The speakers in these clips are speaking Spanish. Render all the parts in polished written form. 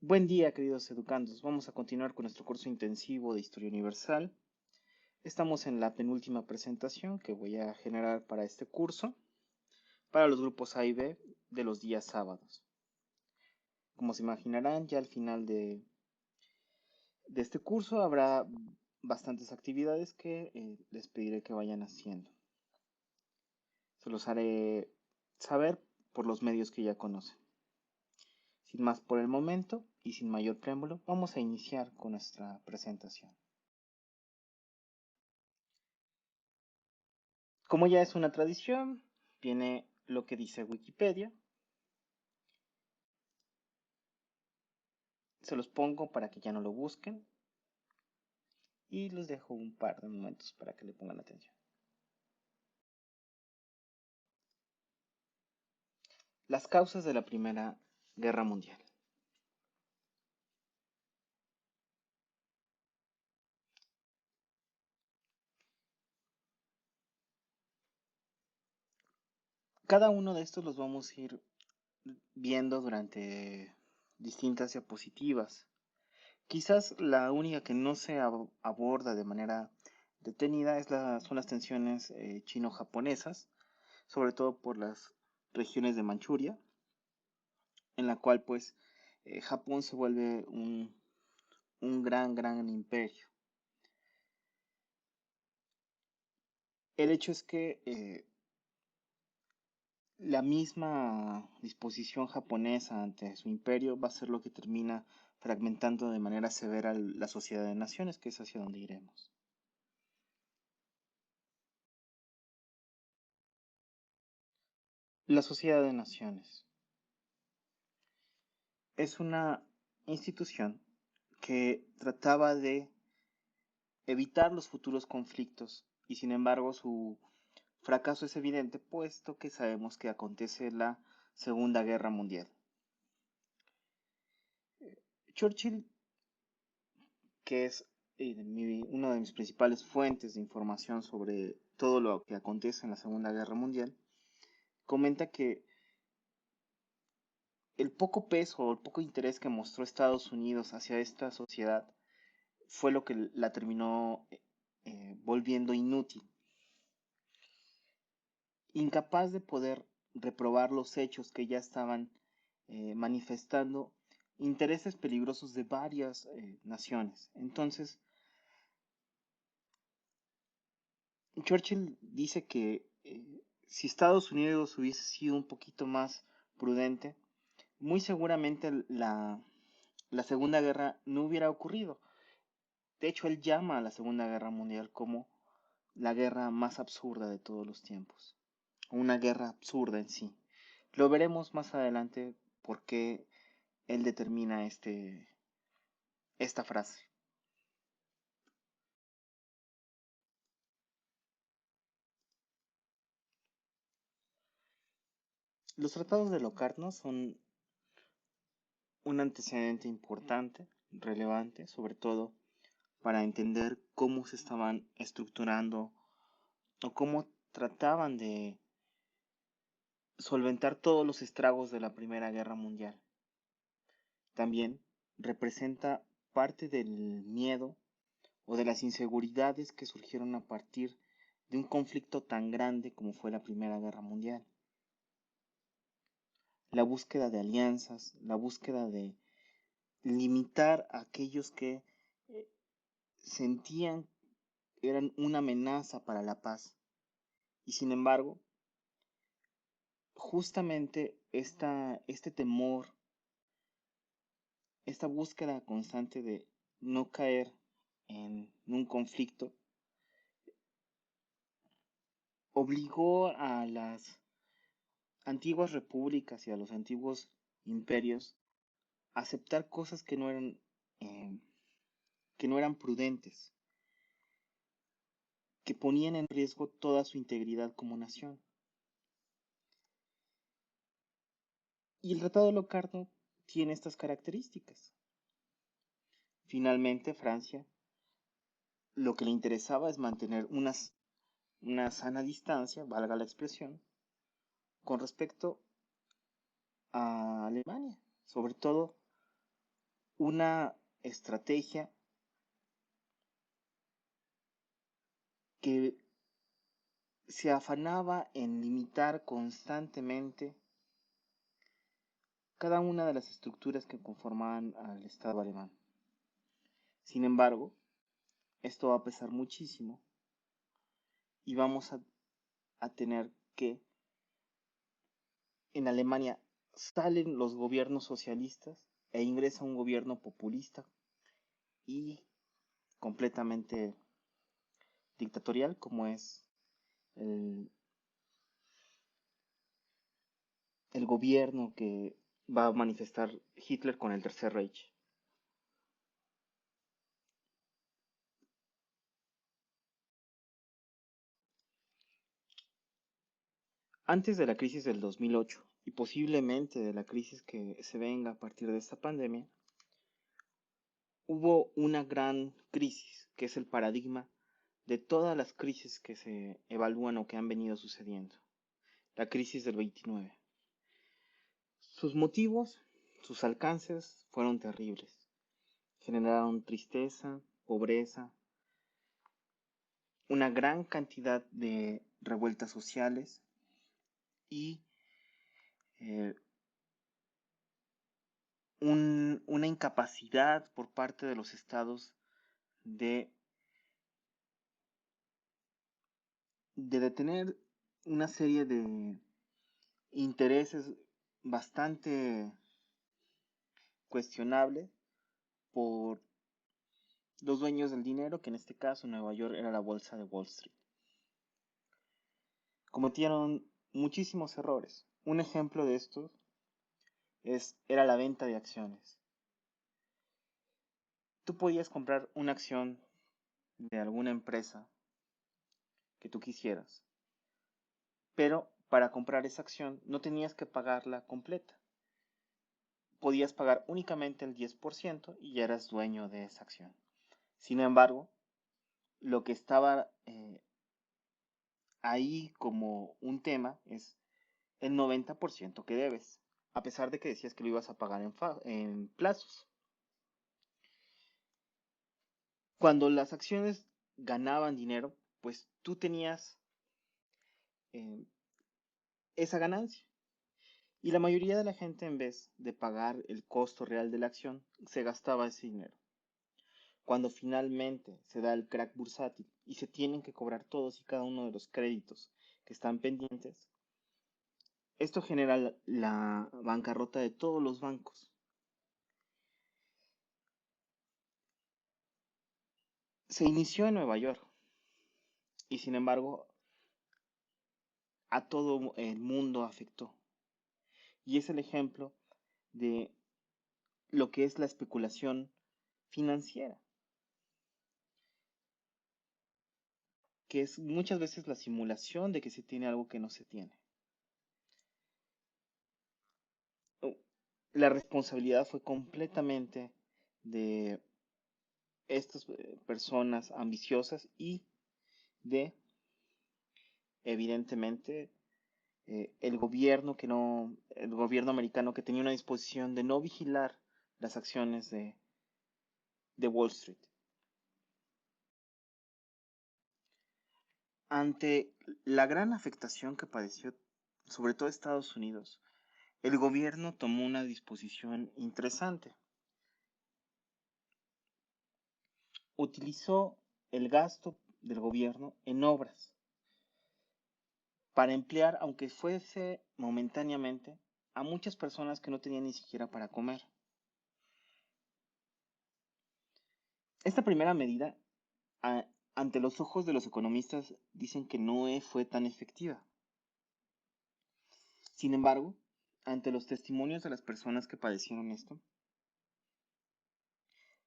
Buen día, queridos educandos. Vamos a continuar con nuestro curso intensivo de Historia Universal. Estamos en la penúltima presentación que voy a generar para este curso, para los grupos A y B de los días sábados. Como se imaginarán, ya al final de este curso habrá bastantes actividades que les pediré que vayan haciendo. Se los haré saber por los medios que ya conocen. Sin más por el momento y sin mayor preámbulo, vamos a iniciar con nuestra presentación. Como ya es una tradición, viene lo que dice Wikipedia. Se los pongo para que ya no lo busquen. Y les dejo un par de momentos para que le pongan atención. Las causas de la Primera Guerra Mundial. Cada uno de estos los vamos a ir viendo durante distintas diapositivas. Quizás la única que no se aborda de manera detenida son las tensiones chino-japonesas, sobre todo por las regiones de Manchuria, en la cual pues Japón se vuelve un gran imperio. El hecho es que la misma disposición japonesa ante su imperio va a ser lo que termina fragmentando de manera severa la sociedad de naciones, que es hacia donde iremos. La Sociedad de Naciones es una institución que trataba de evitar los futuros conflictos y sin embargo su fracaso es evidente puesto que sabemos que acontece la Segunda Guerra Mundial. Churchill, que es una de mis principales fuentes de información sobre todo lo que acontece en la Segunda Guerra Mundial, comenta que el poco peso o el poco interés que mostró Estados Unidos hacia esta sociedad fue lo que la terminó volviendo inútil. Incapaz de poder reprobar los hechos que ya estaban manifestando intereses peligrosos de varias naciones. Entonces, Churchill dice que si Estados Unidos hubiese sido un poquito más prudente, muy seguramente la Segunda Guerra no hubiera ocurrido. De hecho, él llama a la Segunda Guerra Mundial como la guerra más absurda de todos los tiempos. Una guerra absurda en sí. Lo veremos más adelante por qué él determina esta frase. Los tratados de Locarno son un antecedente importante, relevante, sobre todo para entender cómo se estaban estructurando o cómo trataban de solventar todos los estragos de la Primera Guerra Mundial. También representa parte del miedo o de las inseguridades que surgieron a partir de un conflicto tan grande como fue la Primera Guerra Mundial. La búsqueda de alianzas, la búsqueda de limitar a aquellos que sentían que eran una amenaza para la paz. Y sin embargo, justamente este temor, esta búsqueda constante de no caer en un conflicto, obligó a las antiguas repúblicas y a los antiguos imperios a aceptar cosas eh, que no eran prudentes, que ponían en riesgo toda su integridad como nación. Y el Tratado de Locarno tiene estas características. Finalmente, Francia lo que le interesaba es mantener una sana distancia, valga la expresión, con respecto a Alemania, sobre todo una estrategia que se afanaba en limitar constantemente cada una de las estructuras que conformaban al Estado alemán. Sin embargo, esto va a pesar muchísimo y vamos a tener que en Alemania salen los gobiernos socialistas e ingresa un gobierno populista y completamente dictatorial como es el, el gobierno que va a manifestar Hitler con el Tercer Reich. Antes de la crisis del 2008 y posiblemente de la crisis que se venga a partir de esta pandemia, hubo una gran crisis que es el paradigma de todas las crisis que se evalúan o que han venido sucediendo. La crisis del 29. Sus motivos, sus alcances fueron terribles. Generaron tristeza, pobreza, una gran cantidad de revueltas sociales y eh, una incapacidad por parte de los estados de, de detener una serie de intereses bastante cuestionables por los dueños del dinero, que en este caso en Nueva York era la bolsa de Wall Street. Cometieron muchísimos errores. Un ejemplo de estos era la venta de acciones. Tú podías comprar una acción de alguna empresa que tú quisieras, pero para comprar esa acción no tenías que pagarla completa. Podías pagar únicamente el 10% y ya eras dueño de esa acción. Sin embargo, lo que estaba ahí como un tema es el 90% que debes, a pesar de que decías que lo ibas a pagar en plazos. Cuando las acciones ganaban dinero, pues tú tenías eh, esa ganancia. Y la mayoría de la gente, en vez de pagar el costo real de la acción, se gastaba ese dinero. Cuando finalmente se da el crack bursátil y se tienen que cobrar todos y cada uno de los créditos que están pendientes, esto genera la bancarrota de todos los bancos. Se inició en Nueva York y sin embargo a todo el mundo afectó. Y es el ejemplo de lo que es la especulación financiera, que es muchas veces la simulación de que se tiene algo que no se tiene. La responsabilidad fue completamente de estas personas ambiciosas y de, evidentemente, el gobierno el gobierno americano que tenía una disposición de no vigilar las acciones de Wall Street. Ante la gran afectación que padeció, sobre todo Estados Unidos, el gobierno tomó una disposición interesante. Utilizó el gasto del gobierno en obras para emplear, aunque fuese momentáneamente, a muchas personas que no tenían ni siquiera para comer. Esta primera medida, ante los ojos de los economistas, dicen que no fue tan efectiva. Sin embargo, ante los testimonios de las personas que padecieron esto,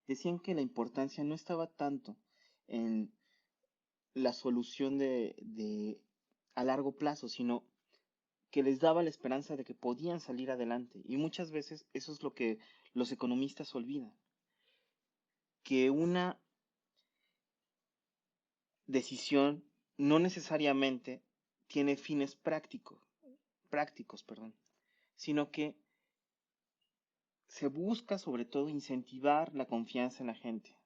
decían que la importancia no estaba tanto en la solución a largo plazo, sino que les daba la esperanza de que podían salir adelante. Y muchas veces eso es lo que los economistas olvidan, que una decisión no necesariamente tiene fines prácticos, sino que se busca sobre todo incentivar la confianza en la gente.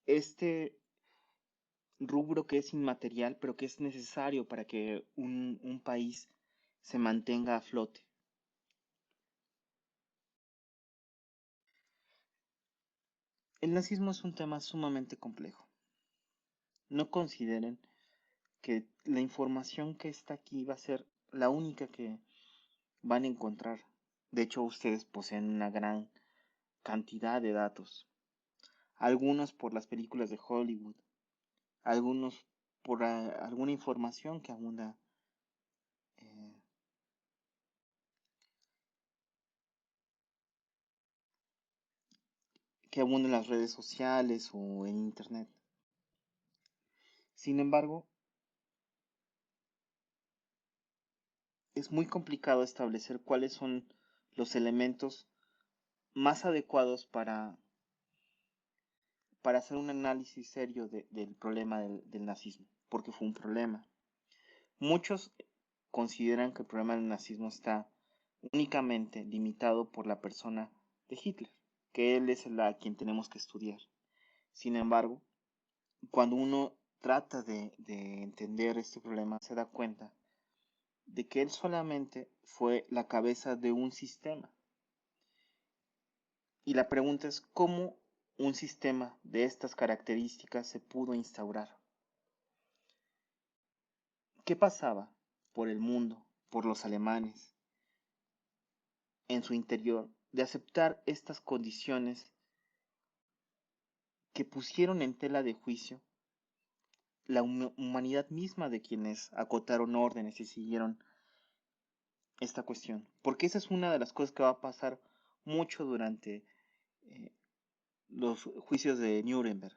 Este rubro que es inmaterial, pero que es necesario para que un país se mantenga a flote. El nazismo es un tema sumamente complejo. No consideren que la información que está aquí va a ser la única que van a encontrar. De hecho, ustedes poseen una gran cantidad de datos. Algunos por las películas de Hollywood, algunos por alguna información eh, que abunda en las redes sociales o en internet. Sin embargo, es muy complicado establecer cuáles son los elementos más adecuados para hacer un análisis serio del problema del nazismo, porque fue un problema. Muchos consideran que el problema del nazismo está únicamente limitado por la persona de Hitler, que él es a quien tenemos que estudiar. Sin embargo, cuando uno trata de entender este problema, se da cuenta de que él solamente fue la cabeza de un sistema. Y la pregunta es cómo un sistema de estas características se pudo instaurar. ¿Qué pasaba por el mundo, por los alemanes, en su interior, de aceptar estas condiciones que pusieron en tela de juicio la humanidad misma de quienes acotaron órdenes y siguieron esta cuestión? Porque esa es una de las cosas que va a pasar mucho durante eh, los juicios de Nuremberg,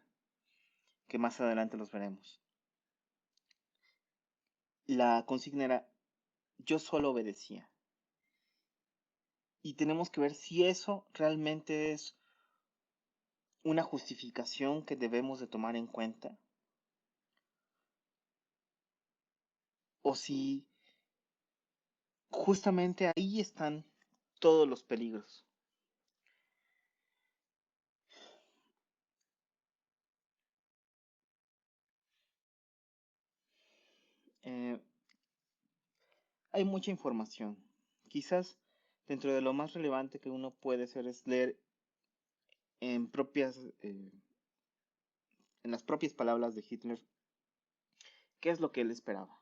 que más adelante los veremos. La consigna era: yo solo obedecía. Y tenemos que ver si eso realmente es una justificación que debemos de tomar en cuenta, o si justamente ahí están todos los peligros. Eh, hay mucha información. Quizás dentro de lo más relevante que uno puede hacer es leer en en las propias palabras de Hitler qué es lo que él esperaba.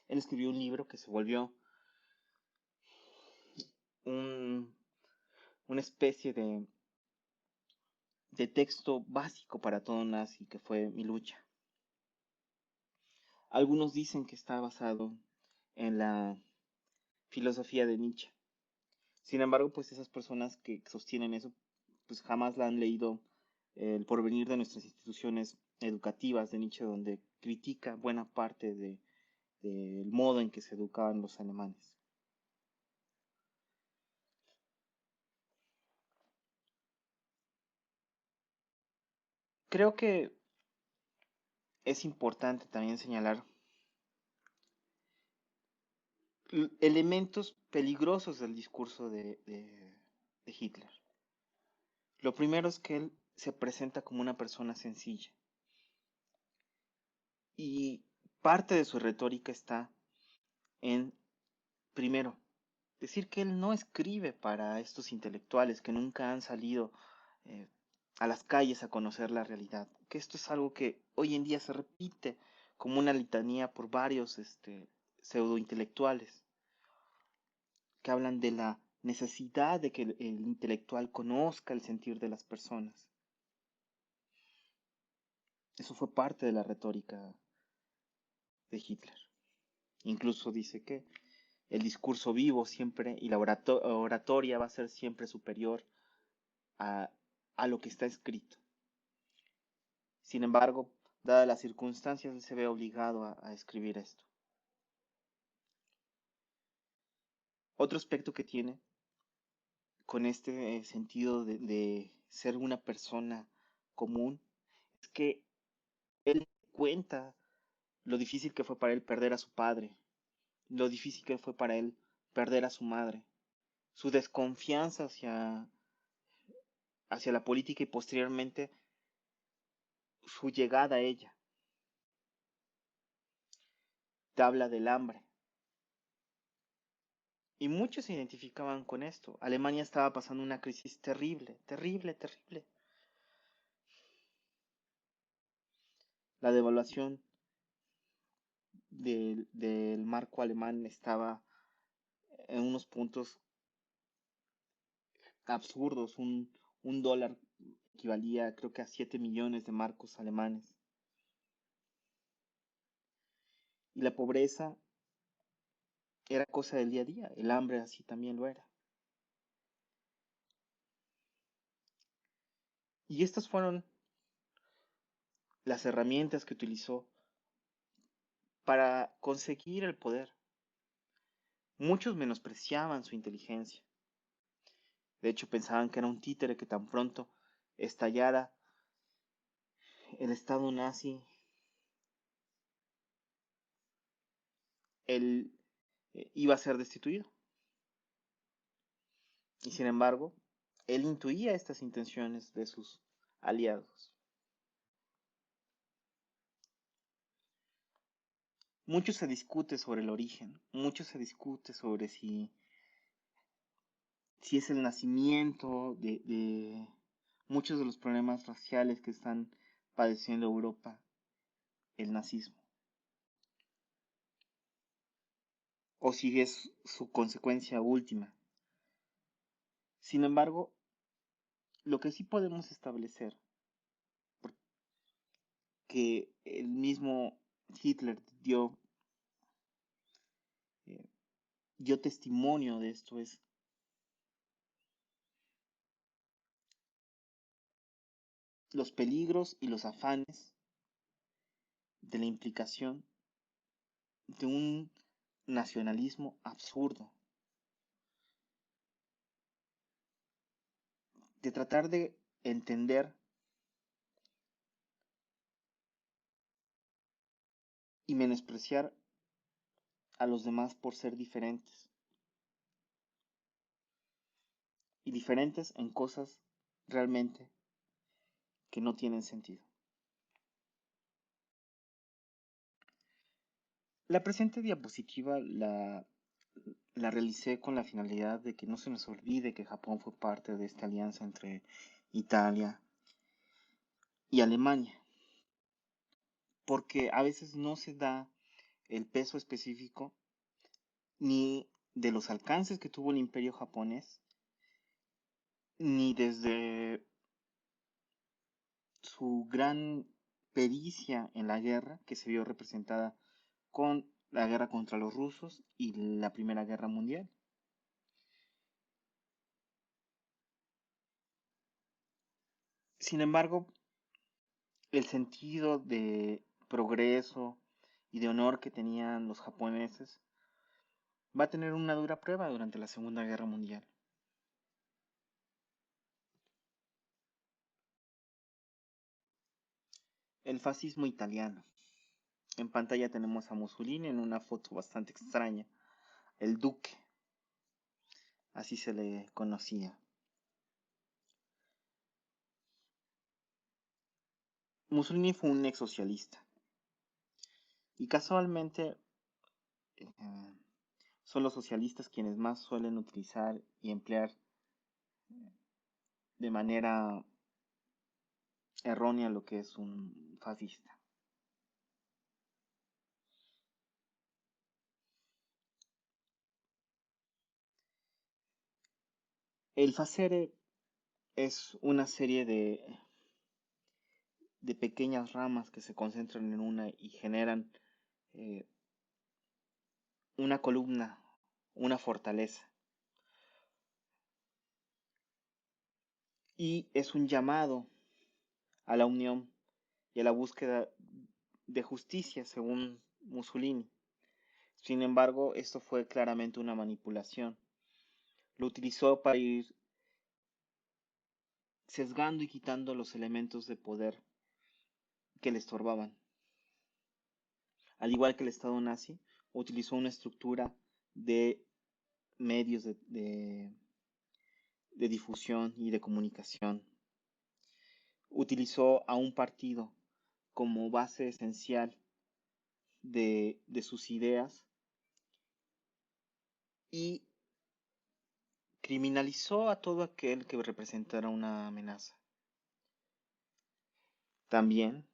Él escribió un libro que se volvió un, una especie de texto básico para todo nazi, que fue Mi lucha. Algunos dicen que está basado en la filosofía de Nietzsche. Sin embargo, pues esas personas que sostienen eso, pues jamás la han leído El porvenir de nuestras instituciones educativas de Nietzsche, donde critica buena parte del modo en que se educaban los alemanes. Creo que es importante también señalar elementos peligrosos del discurso de Hitler. Lo primero es que él se presenta como una persona sencilla y parte de su retórica está en, primero, decir que él no escribe para estos intelectuales que nunca han salido eh, a las calles a conocer la realidad, que esto es algo que hoy en día se repite como una litanía por varios pseudo intelectuales que hablan de la necesidad de que el intelectual conozca el sentir de las personas. Eso fue parte de la retórica de Hitler. Incluso dice que el discurso vivo siempre y la oratoria va a ser siempre superior a, a lo que está escrito. Sin embargo, dadas las circunstancias, él se ve obligado a escribir esto. Otro aspecto que tiene con este sentido de ser una persona común es que él cuenta lo difícil que fue para él perder a su padre, lo difícil que fue para él perder a su madre, su desconfianza hacia la política y posteriormente su llegada a ella. Te habla del hambre. Y muchos se identificaban con esto. Alemania estaba pasando una crisis terrible, terrible, terrible. La devaluación del marco alemán estaba en unos puntos absurdos. Un dólar equivalía creo que a 7 millones de marcos alemanes. Y la pobreza era cosa del día a día. El hambre así también lo era. Y estas fueron las herramientas que utilizó para conseguir el poder. Muchos menospreciaban su inteligencia. De hecho, pensaban que era un títere que tan pronto estallara el Estado nazi, él iba a ser destituido. Y sin embargo, él intuía estas intenciones de sus aliados. Mucho se discute sobre el origen, mucho se discute sobre si es el nacimiento de muchos de los problemas raciales que están padeciendo Europa, el nazismo, o si es su consecuencia última. Sin embargo, lo que sí podemos establecer, que el mismo Hitler dio testimonio de esto, es los peligros y los afanes de la implicación de un nacionalismo absurdo, de tratar de entender y menospreciar a los demás por ser diferentes, y diferentes en cosas realmente que no tienen sentido. La presente diapositiva la realicé con la finalidad de que no se nos olvide que Japón fue parte de esta alianza entre Italia y Alemania, porque a veces no se da el peso específico ni de los alcances que tuvo el imperio japonés, ni desde su gran pericia en la guerra, que se vio representada con la guerra contra los rusos y la Primera Guerra Mundial. Sin embargo, el sentido de progreso y de honor que tenían los japoneses va a tener una dura prueba durante la Segunda Guerra Mundial. El fascismo italiano. En pantalla tenemos a Mussolini en una foto bastante extraña, el Duque, así se le conocía. Mussolini fue un ex socialista y casualmente son los socialistas quienes más suelen utilizar y emplear de manera errónea lo que es un fascista. El facere es una serie de pequeñas ramas que se concentran en una y generan eh, una columna, una fortaleza. Y es un llamado a la unión y a la búsqueda de justicia, según Mussolini. Sin embargo, esto fue claramente una manipulación. Lo utilizó para ir sesgando y quitando los elementos de poder que le estorbaban. Al igual que el Estado nazi, utilizó una estructura de medios de difusión y de comunicación. Utilizó a un partido como base esencial de sus ideas y criminalizó a todo aquel que representara una amenaza. También,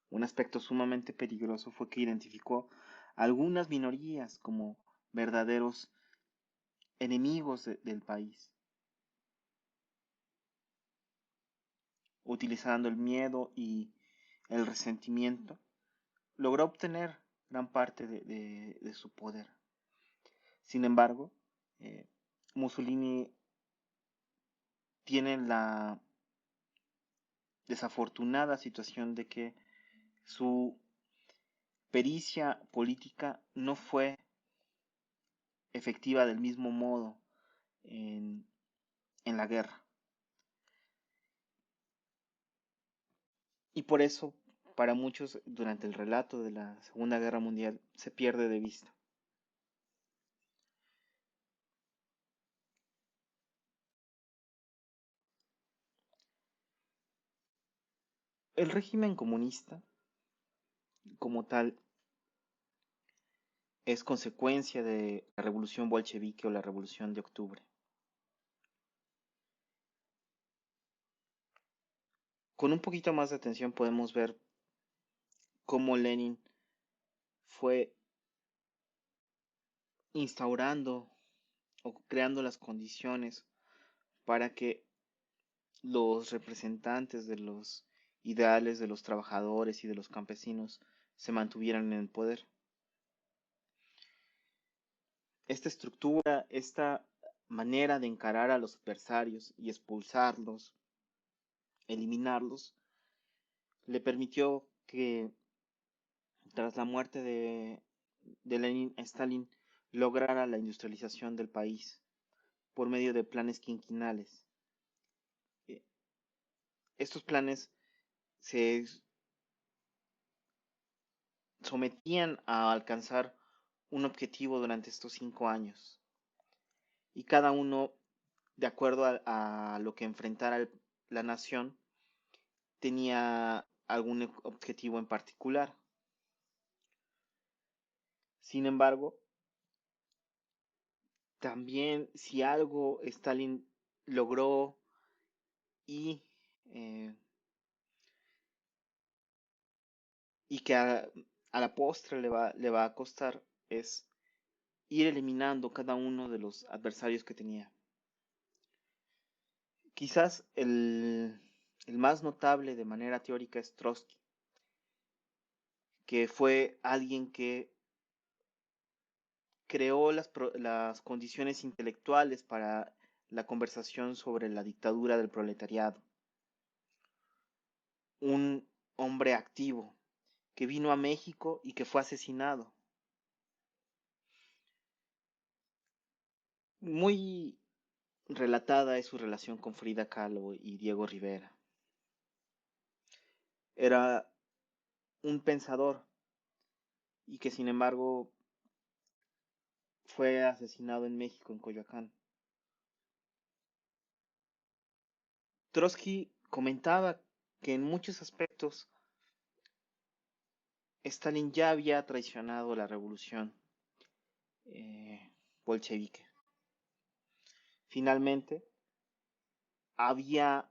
un aspecto sumamente peligroso fue que identificó a algunas minorías como verdaderos enemigos del país, utilizando el miedo y el resentimiento, logró obtener gran parte de su poder. Sin embargo, Mussolini tiene la desafortunada situación de que su pericia política no fue efectiva del mismo modo en la guerra. Y por eso, para muchos, durante el relato de la Segunda Guerra Mundial, se pierde de vista. El régimen comunista, como tal, es consecuencia de la revolución bolchevique o la revolución de octubre. Con un poquito más de atención podemos ver cómo Lenin fue instaurando o creando las condiciones para que los representantes de los ideales de los trabajadores y de los campesinos se mantuvieran en el poder. Esta estructura, esta manera de encarar a los adversarios y expulsarlos, eliminarlos, le permitió que tras la muerte de Lenin, Stalin lograra la industrialización del país por medio de planes quinquenales. Estos planes se sometían a alcanzar un objetivo durante estos 5 años y cada uno, de acuerdo a lo que enfrentara la nación, tenía algún objetivo en particular. Sin embargo, también si algo Stalin logró y, eh, y que a la postre le va a costar es ir eliminando cada uno de los adversarios que tenía. Quizás el más notable de manera teórica es Trotsky, que fue alguien que creó las condiciones intelectuales para la conversación sobre la dictadura del proletariado. Un hombre activo que vino a México y que fue asesinado. Muy relatada es su relación con Frida Kahlo y Diego Rivera. Era un pensador y que sin embargo fue asesinado en México, en Coyoacán. Trotsky comentaba que en muchos aspectos Stalin ya había traicionado la revolución bolchevique. Finalmente, había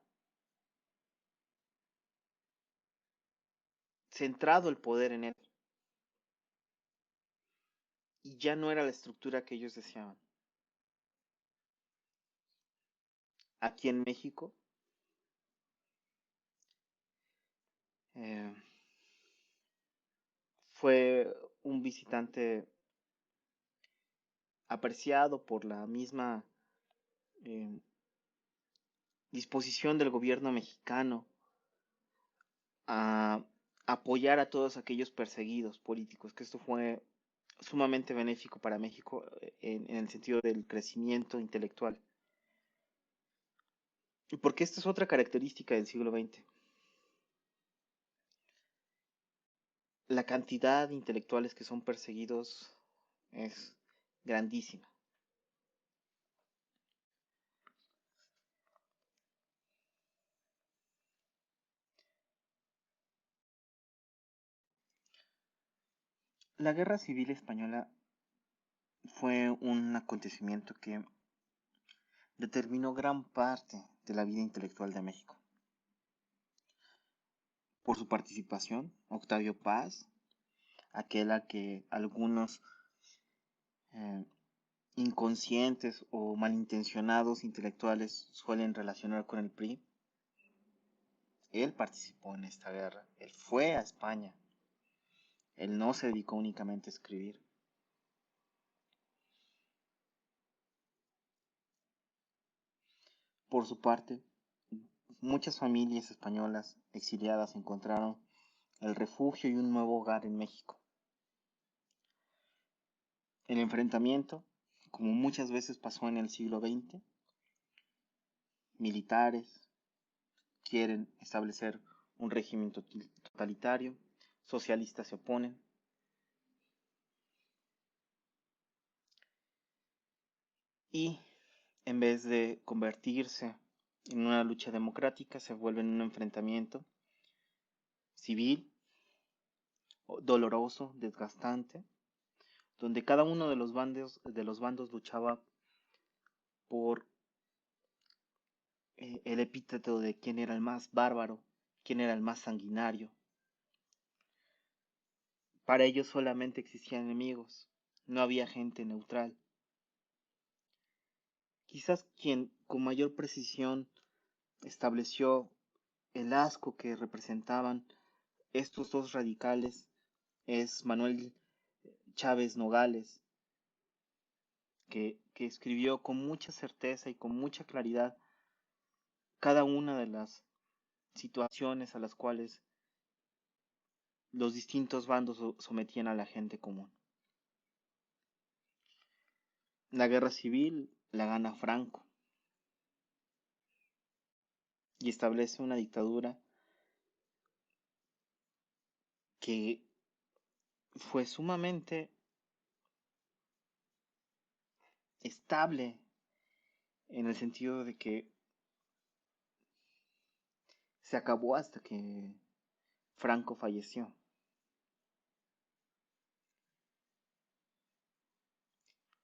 centrado el poder en él y ya no era la estructura que ellos deseaban. Aquí en México, eh, fue un visitante apreciado por la misma eh, disposición del gobierno mexicano a apoyar a todos aquellos perseguidos políticos, que esto fue sumamente benéfico para México en el sentido del crecimiento intelectual. Y porque esta es otra característica del siglo XX. La cantidad de intelectuales que son perseguidos es grandísima. La Guerra Civil Española fue un acontecimiento que determinó gran parte de la vida intelectual de México. Por su participación, Octavio Paz, aquel a que algunos eh, inconscientes o malintencionados intelectuales suelen relacionar con el PRI, él participó en esta guerra, él fue a España, él no se dedicó únicamente a escribir. Por su parte, muchas familias españolas exiliadas encontraron el refugio y un nuevo hogar en México. El enfrentamiento, como muchas veces pasó en el siglo XX, militares quieren establecer un régimen totalitario, socialistas se oponen, y en vez de convertirse en una lucha democrática, se vuelve en un enfrentamiento civil, doloroso, desgastante, donde cada uno de los bandos luchaba por el epíteto de quién era el más bárbaro, quién era el más sanguinario. Para ellos solamente existían enemigos, no había gente neutral. Quizás quien con mayor precisión estableció el asco que representaban estos dos radicales es Manuel Chávez Nogales, que escribió con mucha certeza y con mucha claridad cada una de las situaciones a las cuales los distintos bandos sometían a la gente común. La guerra civil la gana Franco y establece una dictadura que fue sumamente estable en el sentido de que se acabó hasta que Franco falleció,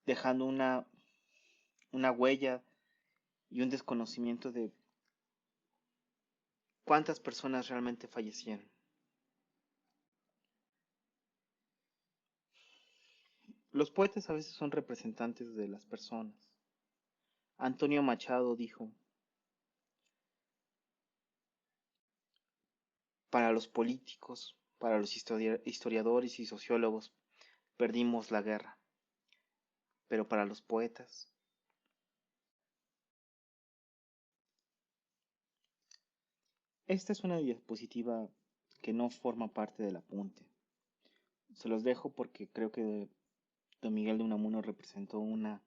dejando una huella y un desconocimiento de cuántas personas realmente fallecieron. Los poetas a veces son representantes de las personas. Antonio Machado dijo, para los políticos, para los historiadores y sociólogos, perdimos la guerra, pero para los poetas. Esta es una diapositiva que no forma parte del apunte. Se los dejo porque creo que don Miguel de Unamuno representó una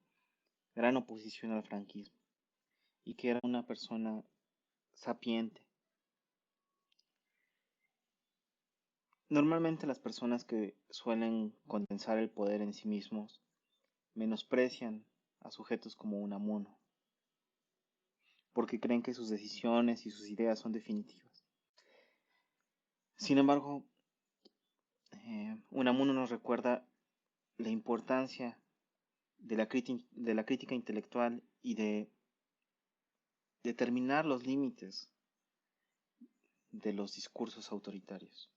gran oposición al franquismo y que era una persona sapiente. Normalmente las personas que suelen condensar el poder en sí mismos menosprecian a sujetos como Unamuno, porque creen que sus decisiones y sus ideas son definitivas. Sin embargo, Unamuno nos recuerda la importancia de la crítica intelectual y de determinar los límites de los discursos autoritarios.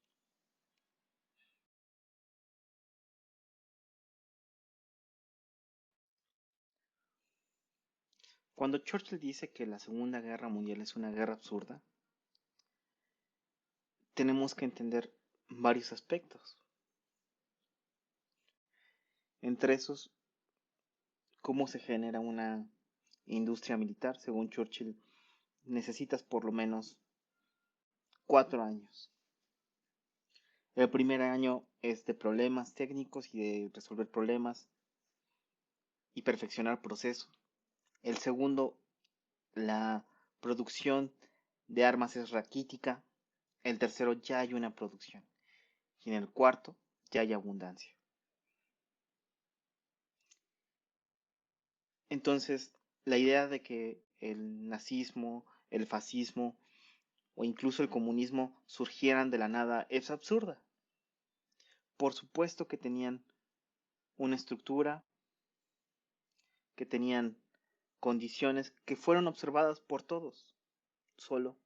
Cuando Churchill dice que la Segunda Guerra Mundial es una guerra absurda, tenemos que entender varios aspectos. Entre esos, cómo se genera una industria militar. Según Churchill, necesitas por lo menos 4 años. El primer año es de problemas técnicos y de resolver problemas y perfeccionar procesos. El segundo, la producción de armas es raquítica. El tercero, ya hay una producción. Y en el cuarto, ya hay abundancia. Entonces, la idea de que el nazismo, el fascismo o incluso el comunismo surgieran de la nada es absurda. Por supuesto que tenían una estructura, que tenían condiciones que fueron observadas por todos, solo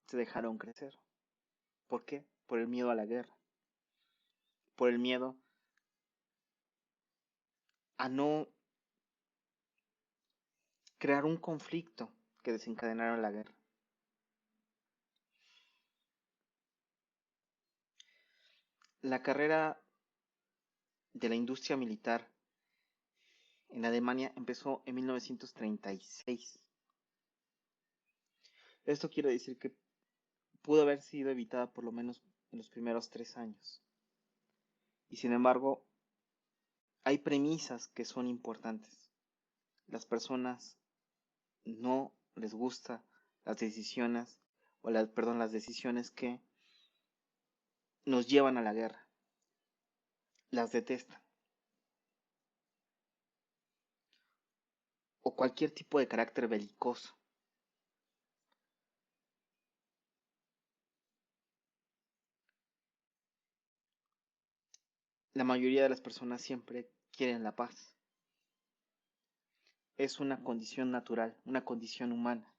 se dejaron crecer. ¿Por qué? Por el miedo a la guerra, por el miedo a no crear un conflicto que desencadenara la guerra. La carrera de la industria militar en Alemania empezó en 1936. Esto quiere decir que pudo haber sido evitada por lo menos en los primeros 3 años. Y sin embargo, hay premisas que son importantes. Las personas no les gusta las decisiones, las decisiones que nos llevan a la guerra. Las detestan. O cualquier tipo de carácter belicoso. La mayoría de las personas siempre quieren la paz. Es una condición natural, una condición humana.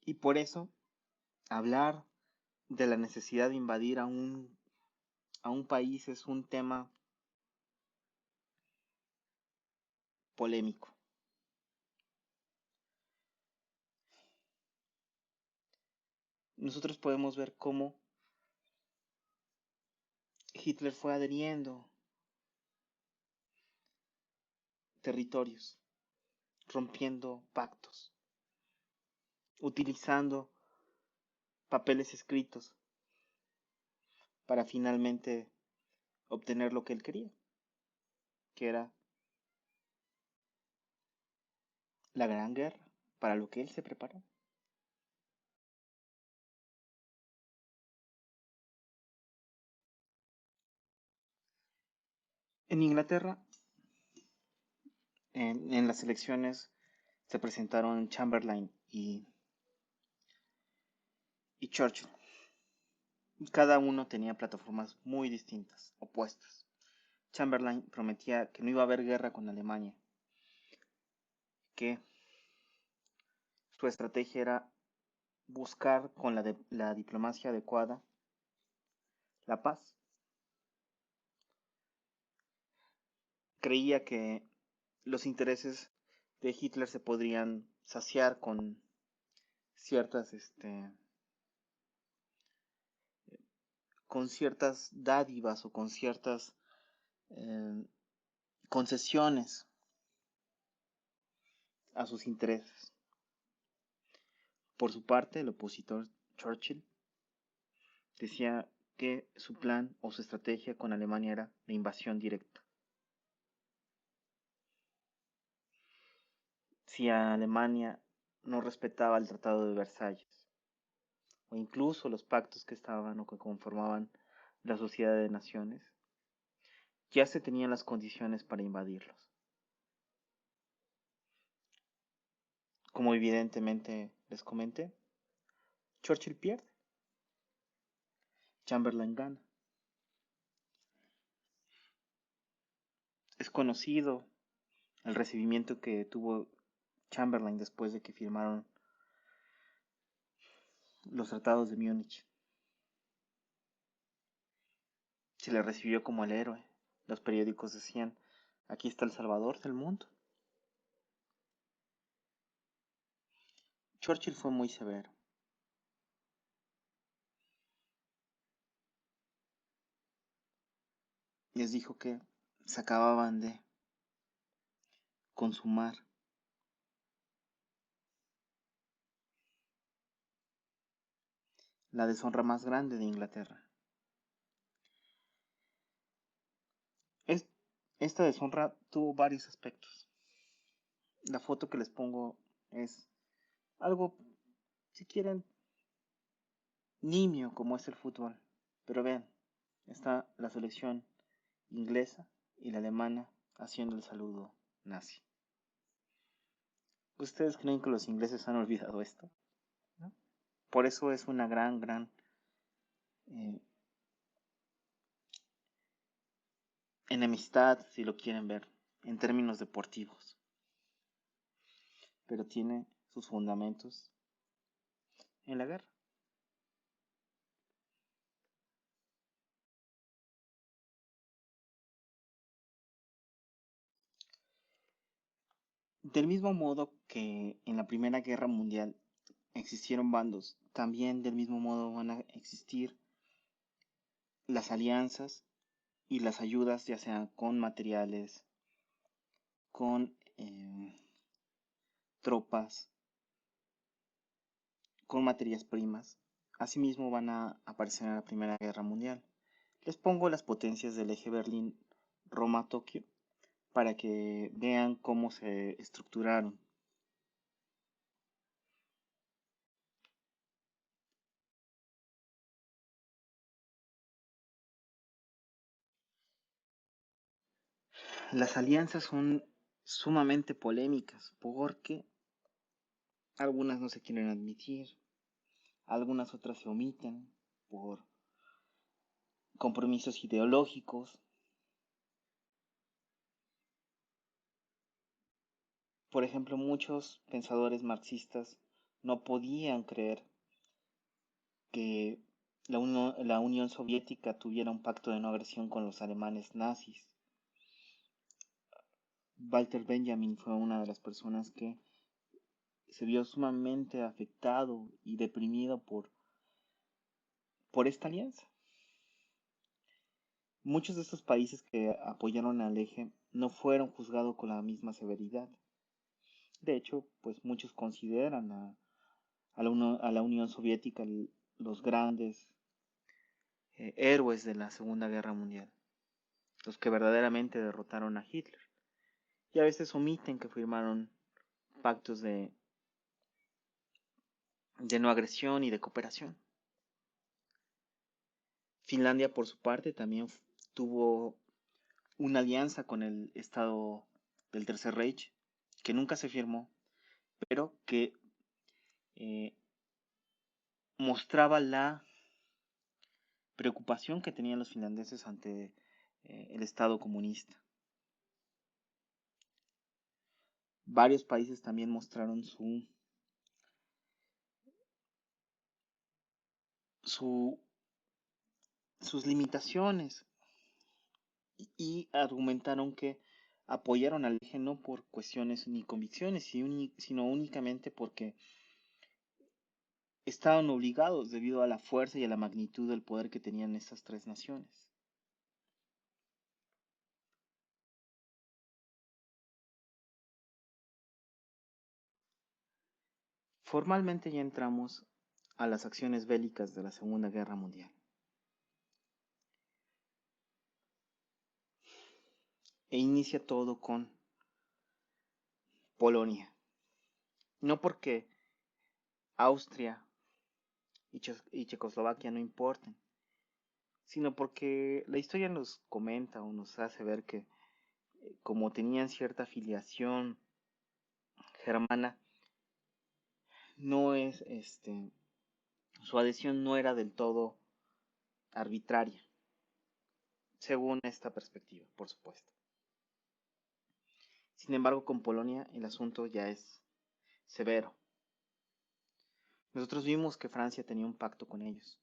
Y por eso, hablar de la necesidad de invadir a un país es un tema polémico. Nosotros podemos ver cómo Hitler fue adheriendo territorios, rompiendo pactos, utilizando papeles escritos para finalmente obtener lo que él quería, que era la Gran Guerra, para lo que él se preparó. En Inglaterra, en las elecciones se presentaron Chamberlain y Churchill. Cada uno tenía plataformas muy distintas, opuestas. Chamberlain prometía que no iba a haber guerra con Alemania, que su estrategia era buscar con la diplomacia adecuada la paz. Creía que los intereses de Hitler se podrían saciar con ciertas, dádivas o con ciertas eh, concesiones a sus intereses. Por su parte, el opositor Churchill decía que su plan o su estrategia con Alemania era la invasión directa. Si Alemania no respetaba el Tratado de Versalles, o incluso los pactos que estaban o que conformaban la Sociedad de Naciones, ya se tenían las condiciones para invadirlos. Como evidentemente les comenté, Churchill pierde, Chamberlain gana. Es conocido el recibimiento que tuvo Chamberlain después de que firmaron los tratados de Múnich. Se le recibió como el héroe. Los periódicos decían, aquí está el salvador del mundo. Churchill fue muy severo. Les dijo que se acababan de consumar la deshonra más grande de Inglaterra. Esta deshonra tuvo varios aspectos. La foto que les pongo es algo, si quieren, nimio como es el fútbol. Pero vean, está la selección inglesa y la alemana haciendo el saludo nazi. ¿Ustedes creen que los ingleses han olvidado esto? ¿No? Por eso es una gran enemistad, si lo quieren ver, en términos deportivos. Pero tiene sus fundamentos en la guerra. Del mismo modo que en la Primera Guerra Mundial existieron bandos, también del mismo modo van a existir las alianzas y las ayudas, ya sean con materiales, con tropas, con materias primas. Asimismo van a aparecer en la Primera Guerra Mundial. Les pongo las potencias del eje Berlín-Roma-Tokio para que vean cómo se estructuraron. Las alianzas son sumamente polémicas porque algunas no se quieren admitir, algunas otras se omiten por compromisos ideológicos. Por ejemplo, muchos pensadores marxistas no podían creer que la Unión Soviética tuviera un pacto de no agresión con los alemanes nazis. Walter Benjamin fue una de las personas que se vio sumamente afectado y deprimido por esta alianza. Muchos de estos países que apoyaron al eje no fueron juzgados con la misma severidad. De hecho, pues muchos consideran a la Unión Soviética los grandes héroes de la Segunda Guerra Mundial, los que verdaderamente derrotaron a Hitler. Y a veces omiten que firmaron pactos de no agresión y de cooperación. Finlandia, por su parte, también tuvo una alianza con el Estado del Tercer Reich, que nunca se firmó, pero que mostraba la preocupación que tenían los finlandeses ante el Estado comunista. Varios países también mostraron sus limitaciones y argumentaron que apoyaron al eje no por cuestiones ni convicciones, sino únicamente porque estaban obligados debido a la fuerza y a la magnitud del poder que tenían estas tres naciones. Formalmente ya entramos a las acciones bélicas de la Segunda Guerra Mundial. E inicia todo con Polonia. No porque Austria y Checoslovaquia no importen, sino porque la historia nos comenta o nos hace ver que como tenían cierta afiliación germana, no es su adhesión no era del todo arbitraria, según esta perspectiva, por supuesto. Sin embargo, con Polonia el asunto ya es severo. Nosotros vimos que Francia tenía un pacto con ellos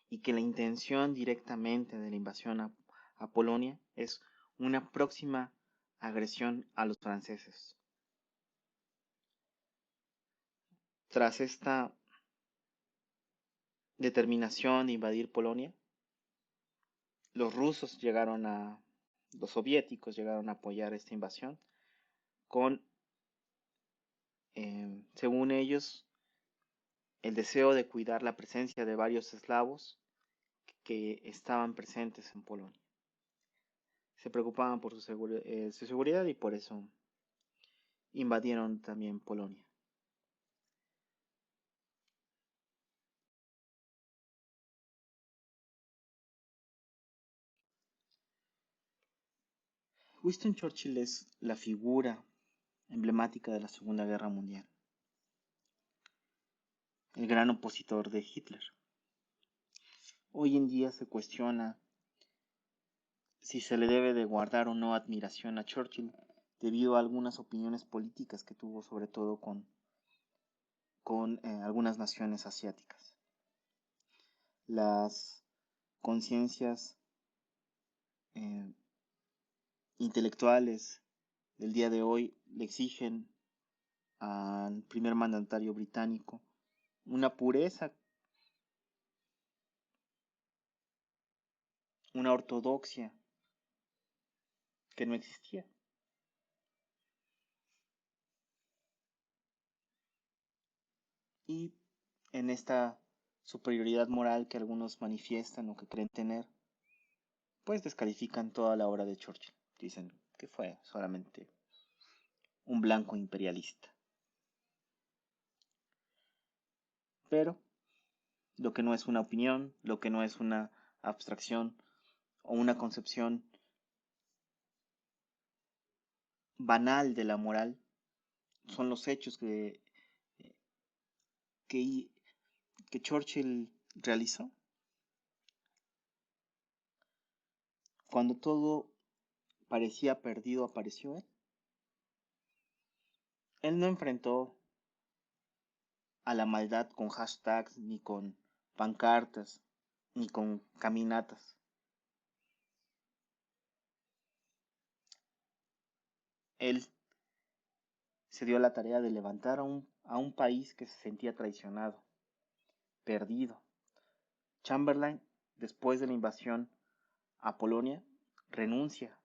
y que la intención directamente de la invasión a Polonia es una próxima agresión a los franceses. Tras esta determinación de invadir Polonia, los soviéticos llegaron a apoyar esta invasión con, según ellos, el deseo de cuidar la presencia de varios eslavos que estaban presentes en Polonia. Se preocupaban por su seguridad y por eso invadieron también Polonia. Winston Churchill es la figura emblemática de la Segunda Guerra Mundial, el gran opositor de Hitler. Hoy en día se cuestiona si se le debe de guardar o no admiración a Churchill debido a algunas opiniones políticas que tuvo, sobre todo con algunas naciones asiáticas. Las conciencias intelectuales del día de hoy le exigen al primer mandatario británico una pureza, una ortodoxia que no existía. Y en esta superioridad moral que algunos manifiestan o que creen tener, pues descalifican toda la obra de Churchill. Dicen que fue solamente un blanco imperialista. Pero lo que no es una opinión, lo que no es una abstracción o una concepción banal de la moral, son los hechos que Churchill realizó. Cuando todo parecía perdido, apareció él. Él no enfrentó a la maldad con hashtags, ni con pancartas, ni con caminatas. Él se dio la tarea de levantar a un país que se sentía traicionado, perdido. Chamberlain, después de la invasión a Polonia, renuncia.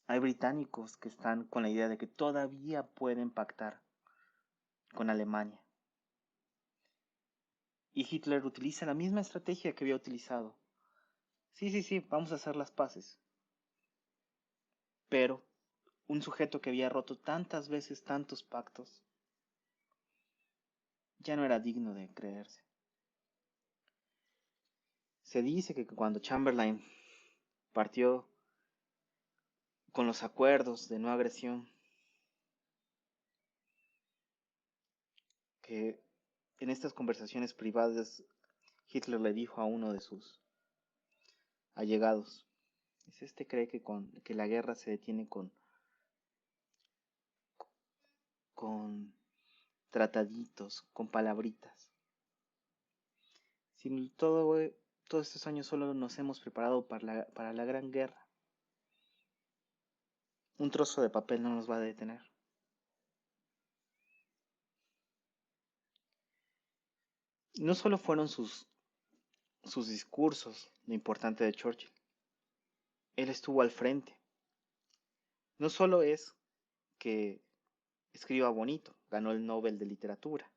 Hay británicos que están con la idea de que todavía pueden pactar con Alemania. Y Hitler utiliza la misma estrategia que había utilizado. Sí, vamos a hacer las paces. Pero un sujeto que había roto tantas veces tantos pactos ya no era digno de creerse. Se dice que cuando Chamberlain partió con los acuerdos de no agresión, que en estas conversaciones privadas Hitler le dijo a uno de sus allegados, este cree que la guerra se detiene con trataditos, con palabritas. Si todos estos años solo nos hemos preparado para la gran guerra, un trozo de papel no nos va a detener. No solo fueron sus discursos lo importante de Churchill, él estuvo al frente. No solo es que escriba bonito, ganó el Nobel de Literatura.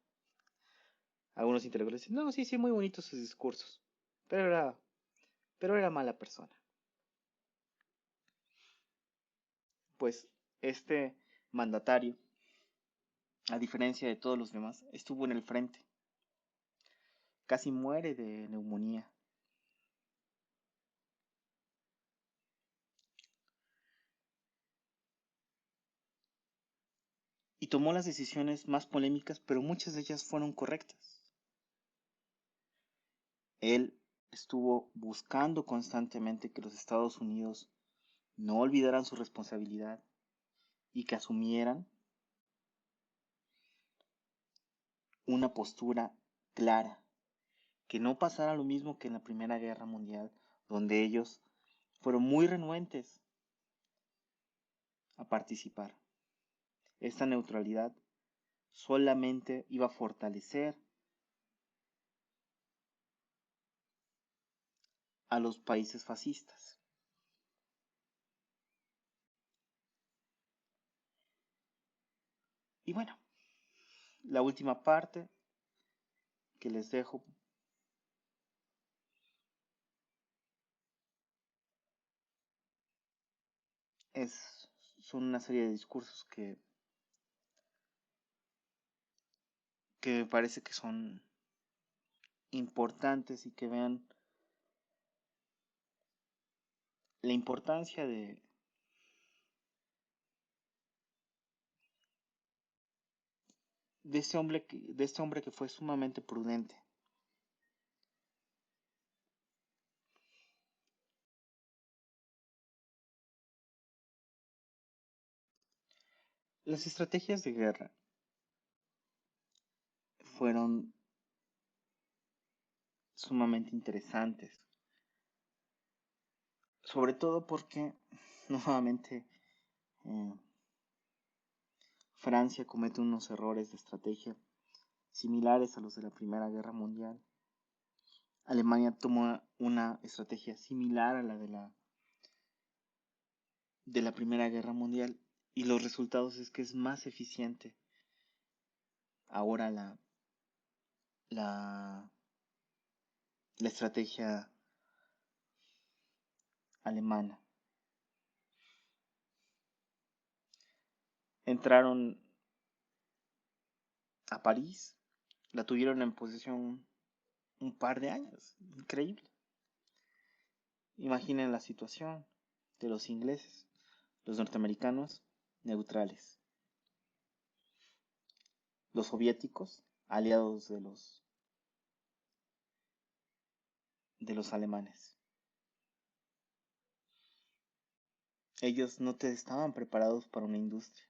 Algunos intelectuales dicen, no, sí, muy bonitos sus discursos, pero era mala persona. Pues este mandatario, a diferencia de todos los demás, estuvo en el frente. Casi muere de neumonía. Y tomó las decisiones más polémicas, pero muchas de ellas fueron correctas. Él estuvo buscando constantemente que los Estados Unidos no olvidaran su responsabilidad y que asumieran una postura clara, que no pasara lo mismo que en la Primera Guerra Mundial, donde ellos fueron muy renuentes a participar. Esta neutralidad solamente iba a fortalecer a los países fascistas. Y bueno, la última parte que les dejo son una serie de discursos que me parece que son importantes y que vean la importancia de este hombre que fue sumamente prudente. Las estrategias de guerra fueron sumamente interesantes, sobre todo porque nuevamente eh, Francia comete unos errores de estrategia similares a los de la Primera Guerra Mundial. Alemania toma una estrategia similar a la de la Primera Guerra Mundial y los resultados es que es más eficiente ahora la, la estrategia alemana. Entraron a París, la tuvieron en posesión un par de años, increíble. Imaginen la situación de los ingleses, los norteamericanos neutrales, los soviéticos aliados de los alemanes. Ellos no te estaban preparados para una industria.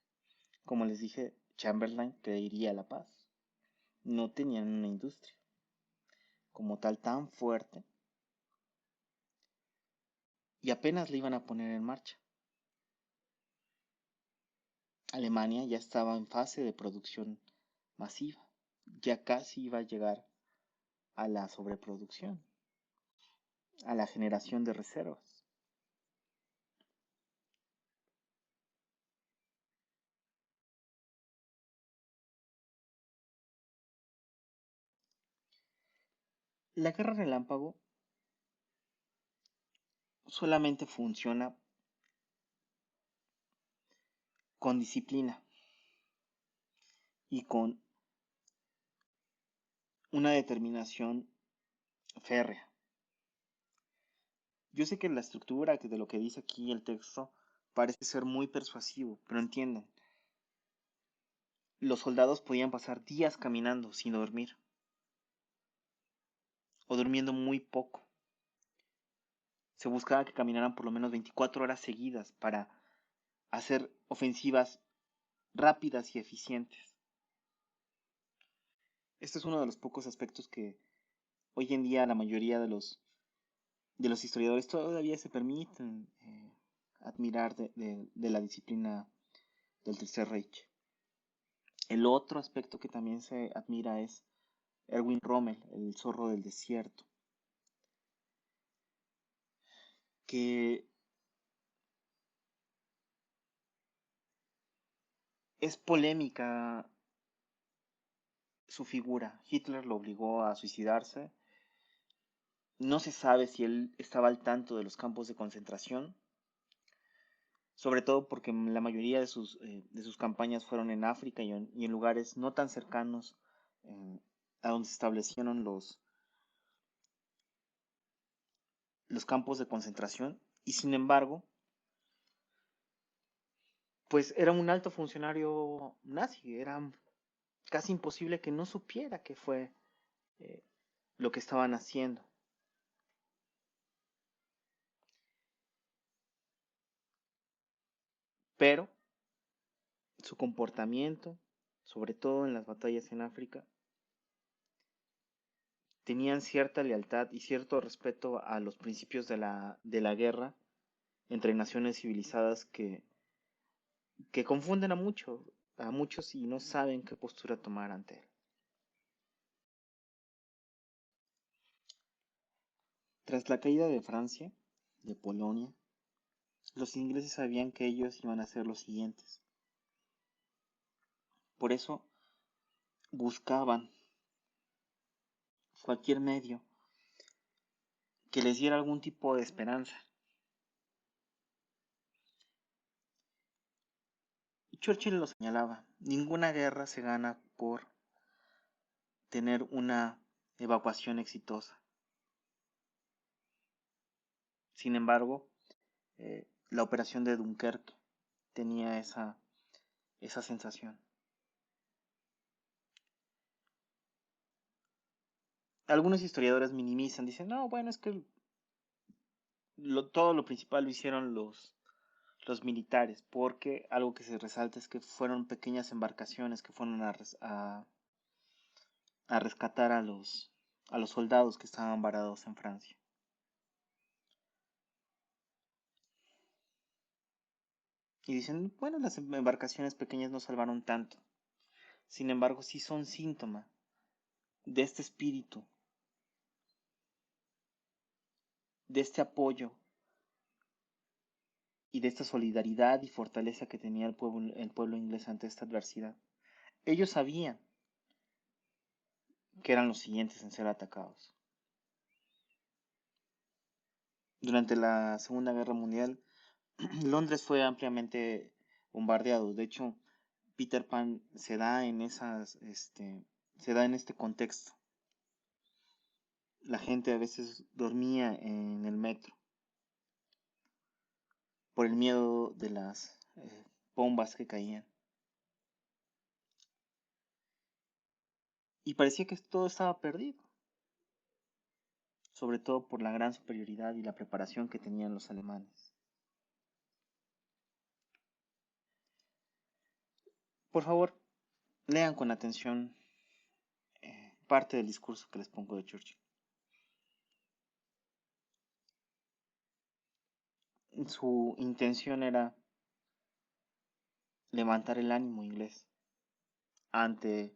Como les dije, Chamberlain creería la paz. No tenían una industria como tal tan fuerte y apenas la iban a poner en marcha. Alemania ya estaba en fase de producción masiva, ya casi iba a llegar a la sobreproducción, a la generación de reservas. La guerra relámpago solamente funciona con disciplina y con una determinación férrea. Yo sé que la estructura de lo que dice aquí el texto parece ser muy persuasivo, pero entiendan, los soldados podían pasar días caminando sin dormir o durmiendo muy poco. Se buscaba que caminaran por lo menos 24 horas seguidas para hacer ofensivas rápidas y eficientes. Este es uno de los pocos aspectos que hoy en día la mayoría de los historiadores todavía se permiten admirar de la disciplina del Tercer Reich. El otro aspecto que también se admira es Erwin Rommel, el zorro del desierto, que es polémica su figura. Hitler lo obligó a suicidarse. No se sabe si él estaba al tanto de los campos de concentración, sobre todo porque la mayoría de sus campañas fueron en África y en lugares no tan cercanos a donde se establecieron los campos de concentración. Y sin embargo, pues era un alto funcionario nazi, era casi imposible que no supiera qué fue eh, lo que estaban haciendo. Pero su comportamiento, sobre todo en las batallas en África, tenían cierta lealtad y cierto respeto a los principios de la guerra entre naciones civilizadas que confunden a muchos y no saben qué postura tomar ante él. Tras la caída de Francia, de Polonia, los ingleses sabían que ellos iban a ser los siguientes. Por eso buscaban cualquier medio que les diera algún tipo de esperanza. Y Churchill lo señalaba, ninguna guerra se gana por tener una evacuación exitosa. Sin embargo, la operación de Dunkerque tenía esa sensación. Algunos historiadores minimizan, dicen, no, bueno, es que todo lo principal lo hicieron los militares, porque algo que se resalta es que fueron pequeñas embarcaciones que fueron a rescatar a los soldados que estaban varados en Francia. Y dicen, bueno, las embarcaciones pequeñas no salvaron tanto. Sin embargo, sí son síntoma de este espíritu, de este apoyo y de esta solidaridad y fortaleza que tenía el pueblo inglés ante esta adversidad. Ellos sabían que eran los siguientes en ser atacados. Durante la Segunda Guerra Mundial, Londres fue ampliamente bombardeado. De hecho, Peter Pan se da en este contexto. La gente a veces dormía en el metro por el miedo de las bombas que caían. Y parecía que todo estaba perdido, sobre todo por la gran superioridad y la preparación que tenían los alemanes. Por favor, lean con atención parte del discurso que les pongo de Churchill. Su intención era levantar el ánimo inglés ante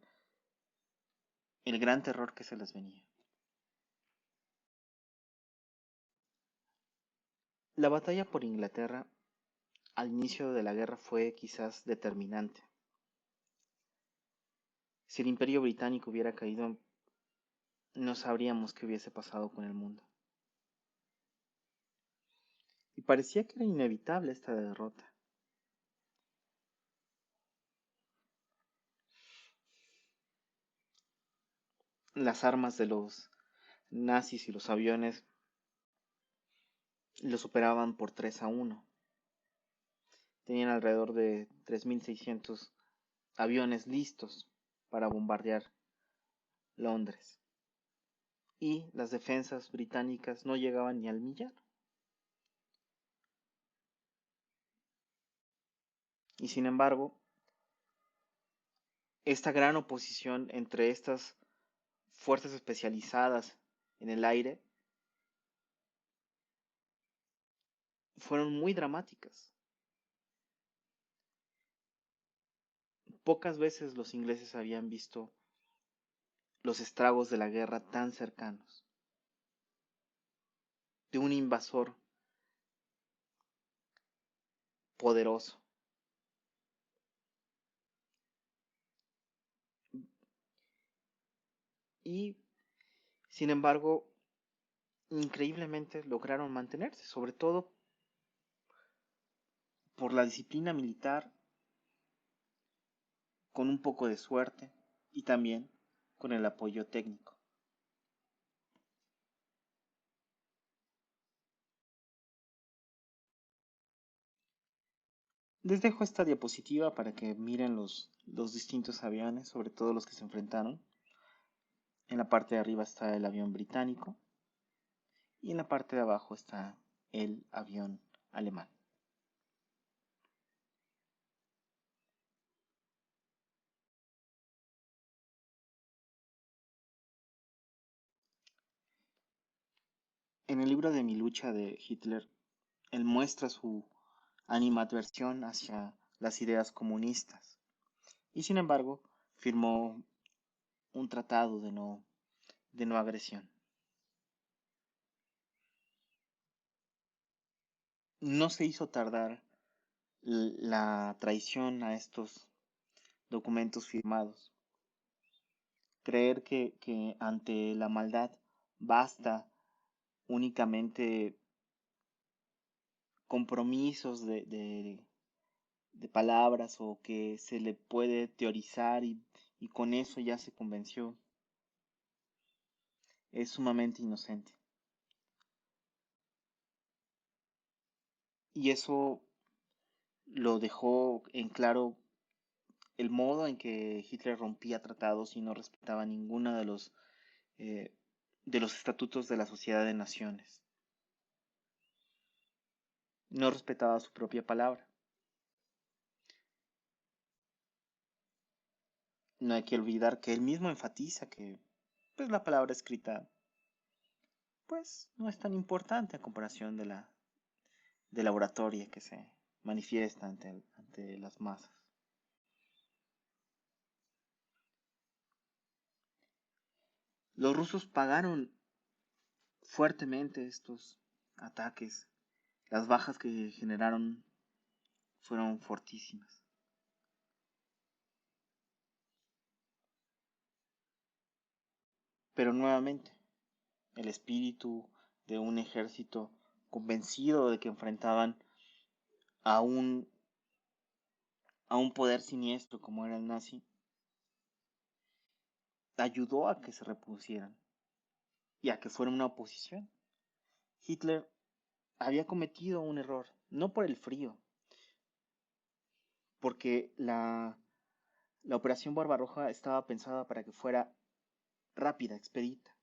el gran terror que se les venía. La batalla por Inglaterra al inicio de la guerra fue quizás determinante. Si el Imperio Británico hubiera caído, no sabríamos qué hubiese pasado con el mundo. Y parecía que era inevitable esta derrota. Las armas de los nazis y los aviones lo superaban por 3-1. Tenían alrededor de 3.600 aviones listos para bombardear Londres. Y las defensas británicas no llegaban ni al millar. Y sin embargo, esta gran oposición entre estas fuerzas especializadas en el aire fueron muy dramáticas. Pocas veces los ingleses habían visto los estragos de la guerra tan cercanos, de un invasor poderoso. Y, sin embargo, increíblemente lograron mantenerse, sobre todo por la disciplina militar, con un poco de suerte y también con el apoyo técnico. Les dejo esta diapositiva para que miren los distintos aviones, sobre todo los que se enfrentaron. En la parte de arriba está el avión británico y en la parte de abajo está el avión alemán. En el libro de Mi lucha de Hitler, él muestra su animadversión hacia las ideas comunistas y sin embargo firmó un tratado de no agresión. No se hizo tardar la traición a estos documentos firmados. Creer que ante la maldad basta únicamente compromisos de palabras o que se le puede teorizar y con eso ya se convenció, es sumamente inocente. y eso lo dejó en claro el modo en que Hitler rompía tratados y no respetaba ninguno eh, de los estatutos de la Sociedad de Naciones. No respetaba su propia palabra. No hay que olvidar que él mismo enfatiza que pues, la palabra escrita pues, no es tan importante a comparación de la oratoria que se manifiesta ante las masas. Los rusos pagaron fuertemente estos ataques. Las bajas que generaron fueron fortísimas. Pero nuevamente, el espíritu de un ejército convencido de que enfrentaban a a un poder siniestro como era el nazi, ayudó a que se repusieran y a que fuera una oposición. Hitler había cometido un error, no por el frío, porque la operación Barbarroja estaba pensada para que fuera rápida, expedita.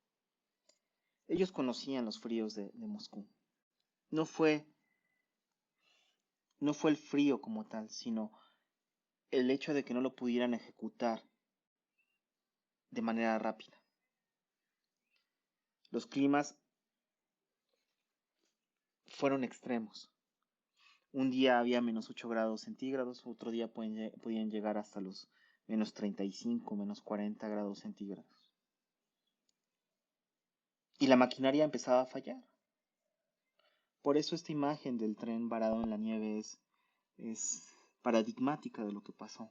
Ellos conocían los fríos de Moscú. No fue, no fue el frío como tal, sino el hecho de que no lo pudieran ejecutar de manera rápida. Los climas fueron extremos. Un día había menos 8 grados centígrados, otro día podían llegar hasta los menos 35, menos 40 grados centígrados. Y la maquinaria empezaba a fallar. Por eso esta imagen del tren varado en la nieve es paradigmática de lo que pasó.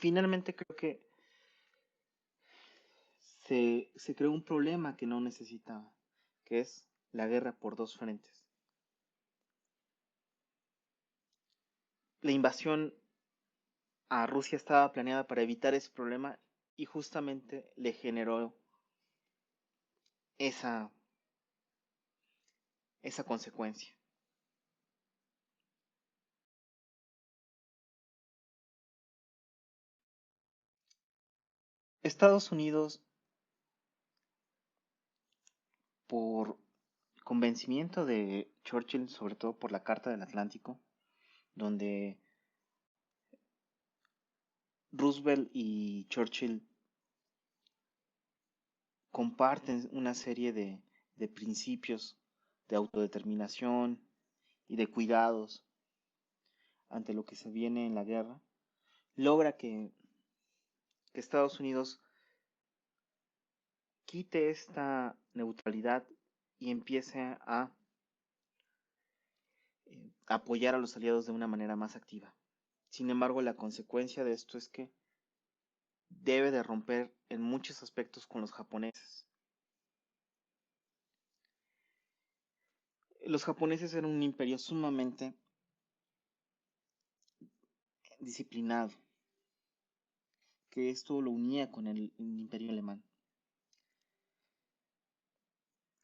Finalmente creo que se creó un problema que no necesitaba, que es la guerra por dos frentes. La invasión a Rusia estaba planeada para evitar ese problema y justamente le generó esa, esa consecuencia. Estados Unidos, por convencimiento de Churchill, sobre todo por la Carta del Atlántico, donde Roosevelt y Churchill comparten una serie de principios de autodeterminación y de cuidados ante lo que se viene en la guerra, logra que Estados Unidos quite esta neutralidad y empiece a apoyar a los aliados de una manera más activa. Sin embargo, la consecuencia de esto es que debe de romper en muchos aspectos con los japoneses. Los japoneses eran un imperio sumamente disciplinado, que esto lo unía con el imperio alemán.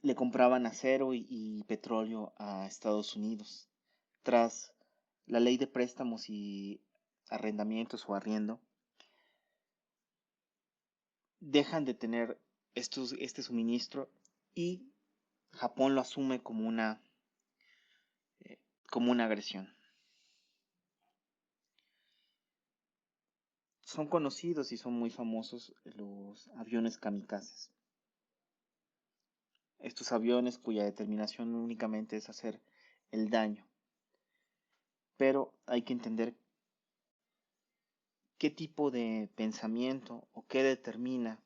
Le compraban acero y petróleo a Estados Unidos. Tras la ley de préstamos y arrendamientos o arriendo, dejan de tener este suministro y Japón lo asume eh, como una agresión. Son conocidos y son muy famosos los aviones kamikazes. Estos aviones cuya determinación únicamente es hacer el daño. Pero hay que entender qué tipo de pensamiento o qué determina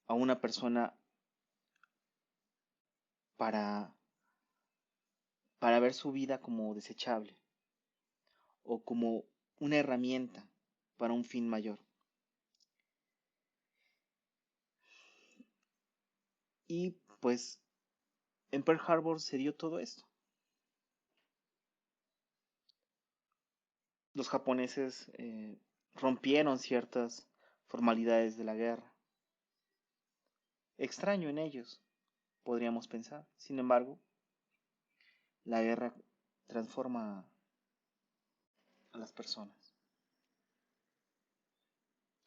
a una persona para, para ver su vida como desechable o como una herramienta para un fin mayor. Y pues en Pearl Harbor se dio todo esto. los japoneses rompieron ciertas formalidades de la guerra. Extraño en ellos, podríamos pensar. Sin embargo, la guerra transforma a las personas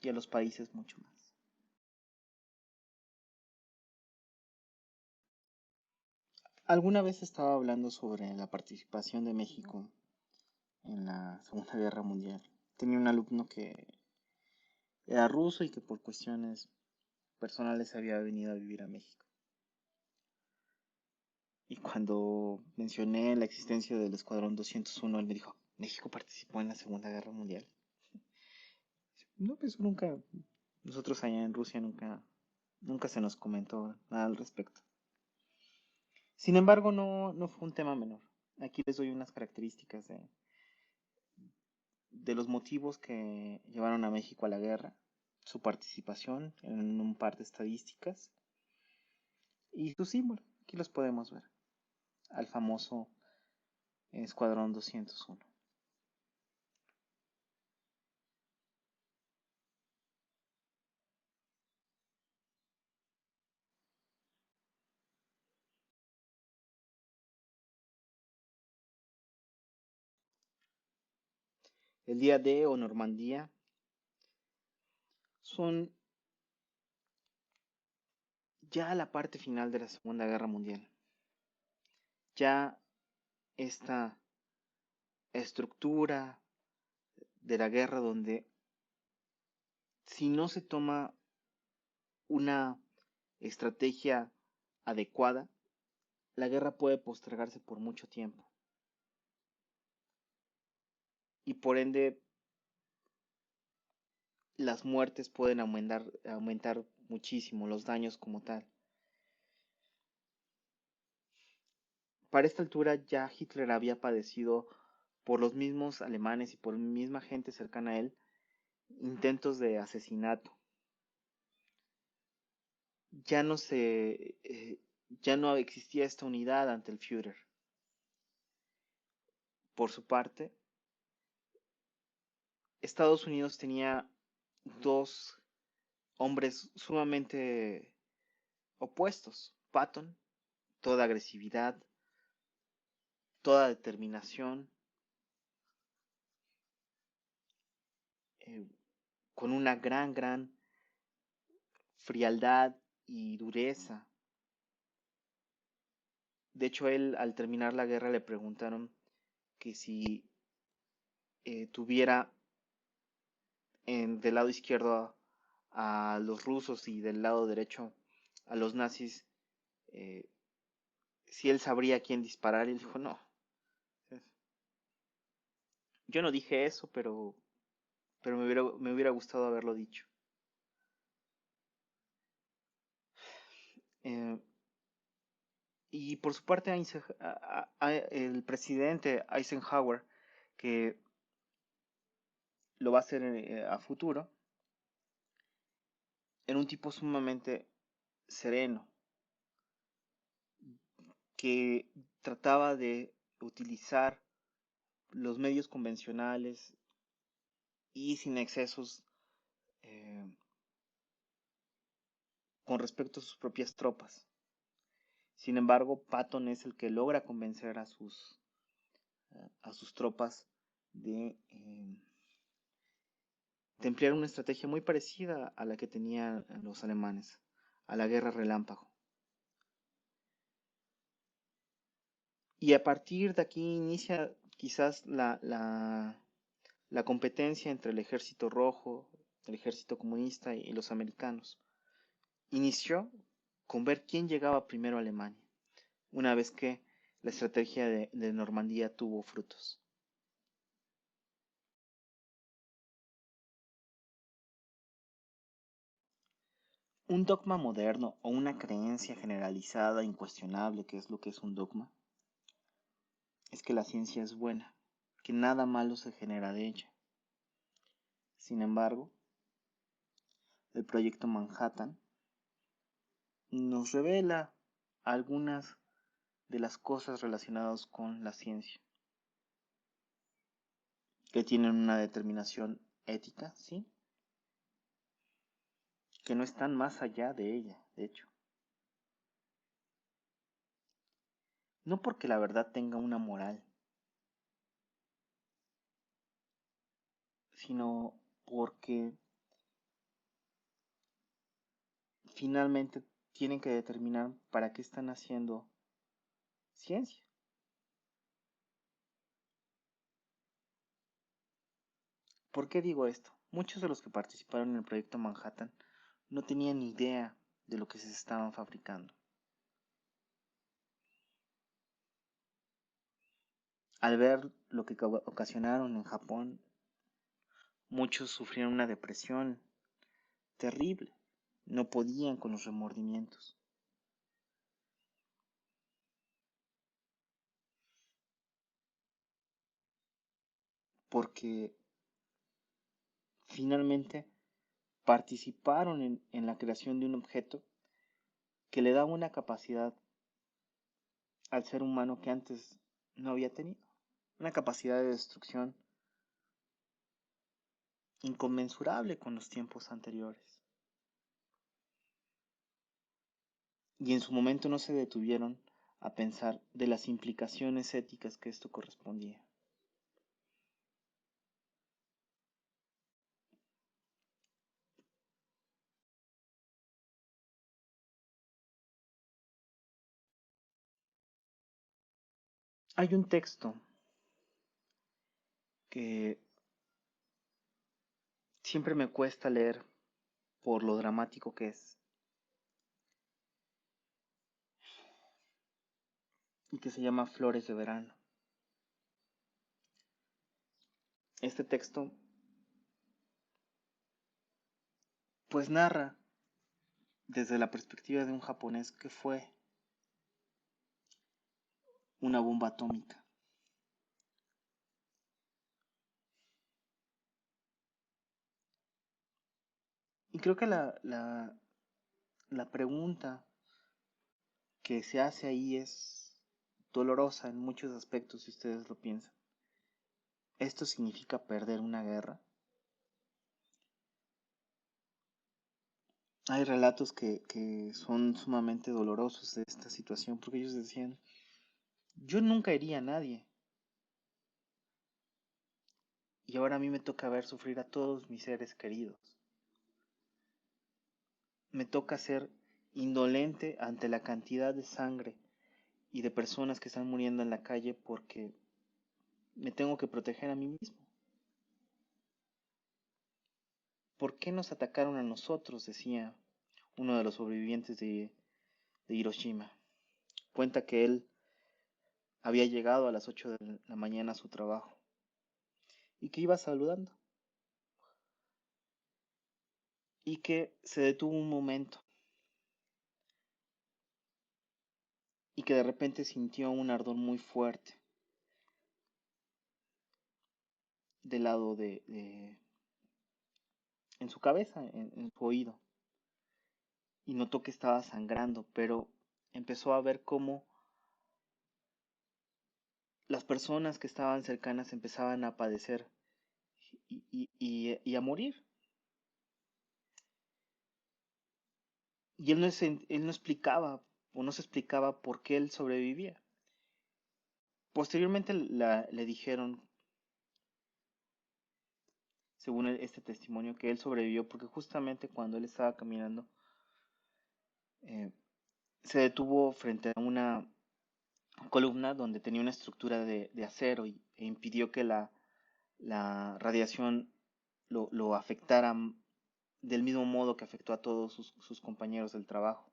y a los países mucho más. Alguna vez estaba hablando sobre la participación de México en la Segunda Guerra Mundial. Tenía un alumno que era ruso y que por cuestiones personales había venido a vivir a México. Y cuando mencioné la existencia del Escuadrón 201, él me dijo, ¿México participó en la Segunda Guerra Mundial? No, pues nunca, nosotros allá en Rusia nunca se nos comentó nada al respecto. Sin embargo, no fue un tema menor. Aquí les doy unas características de los motivos que llevaron a México a la guerra, su participación en un par de estadísticas y su símbolo. Aquí los podemos ver, al famoso Escuadrón 201. El día D o Normandía son ya la parte final de la Segunda Guerra Mundial. Ya esta estructura de la guerra donde si no se toma una estrategia adecuada, la guerra puede postergarse por mucho tiempo. Y por ende, las muertes pueden aumentar muchísimo, los daños como tal. Para esta altura ya Hitler había padecido por los mismos alemanes y por la misma gente cercana a él intentos de asesinato. Ya no ya no existía esta unidad ante el Führer. Por su parte, Estados Unidos tenía dos hombres sumamente opuestos. Patton, toda agresividad, toda determinación, eh, con una gran frialdad y dureza. De hecho, él al terminar la guerra le preguntaron que si tuviera del lado izquierdo a los rusos y del lado derecho a los nazis, eh, si él sabría a quién disparar, y él dijo, no, yo no dije eso, pero me hubiera gustado haberlo dicho. Eh, y por su parte, el presidente Eisenhower, que lo va a hacer a futuro, era un tipo sumamente sereno, que trataba de utilizar los medios convencionales y sin excesos eh, con respecto a sus propias tropas. Sin embargo, Patton es el que logra convencer a sus tropas de emplear una estrategia muy parecida a la que tenían los alemanes, a la guerra relámpago. Y a partir de aquí inicia quizás la competencia entre el ejército rojo, el ejército comunista y los americanos. Inició con ver quién llegaba primero a Alemania, una vez que la estrategia de Normandía tuvo frutos. Un dogma moderno o una creencia generalizada, incuestionable, que es lo que es un dogma, es que la ciencia es buena, que nada malo se genera de ella. Sin embargo, el proyecto Manhattan nos revela algunas de las cosas relacionadas con la ciencia. que tienen una determinación ética, ¿sí? Que no están más allá de ella, de hecho. No porque la verdad tenga una moral, sino porque finalmente tienen que determinar para qué están haciendo ciencia. ¿Por qué digo esto? Muchos de los que participaron en el proyecto Manhattan no tenían ni idea de lo que se estaban fabricando. Al ver lo que ocasionaron en Japón, muchos sufrieron una depresión terrible. No podían con los remordimientos. Porque finalmente participaron en la creación de un objeto que le daba una capacidad al ser humano que antes no había tenido. Una capacidad de destrucción inconmensurable con los tiempos anteriores. Y en su momento no se detuvieron a pensar de las implicaciones éticas que esto correspondía. Hay un texto que siempre me cuesta leer por lo dramático que es y que se llama Flores de Verano. Este texto pues narra desde la perspectiva de un japonés que fue una bomba atómica. Y creo que la pregunta que se hace ahí es dolorosa en muchos aspectos, si ustedes lo piensan. ¿Esto significa perder una guerra? Hay relatos que son sumamente dolorosos de esta situación porque ellos decían, yo nunca hería a nadie y ahora a mí me toca ver sufrir a todos mis seres queridos. Me toca ser indolente ante la cantidad de sangre y de personas que están muriendo en la calle porque me tengo que proteger a mí mismo. ¿Por qué nos atacaron a nosotros?, decía uno de los sobrevivientes de Hiroshima. Cuenta que él había llegado a las 8 de la mañana a su trabajo y que iba saludando y que se detuvo un momento y que de repente sintió un ardor muy fuerte del lado en su cabeza, en su oído, y notó que estaba sangrando, pero empezó a ver cómo las personas que estaban cercanas empezaban a padecer y a morir. Y él no explicaba o no se explicaba por qué él sobrevivía. Posteriormente le dijeron, según este testimonio, que él sobrevivió porque justamente cuando él estaba caminando, eh, se detuvo frente a una columna donde tenía una estructura de acero e impidió que la radiación lo afectara del mismo modo que afectó a todos sus compañeros del trabajo.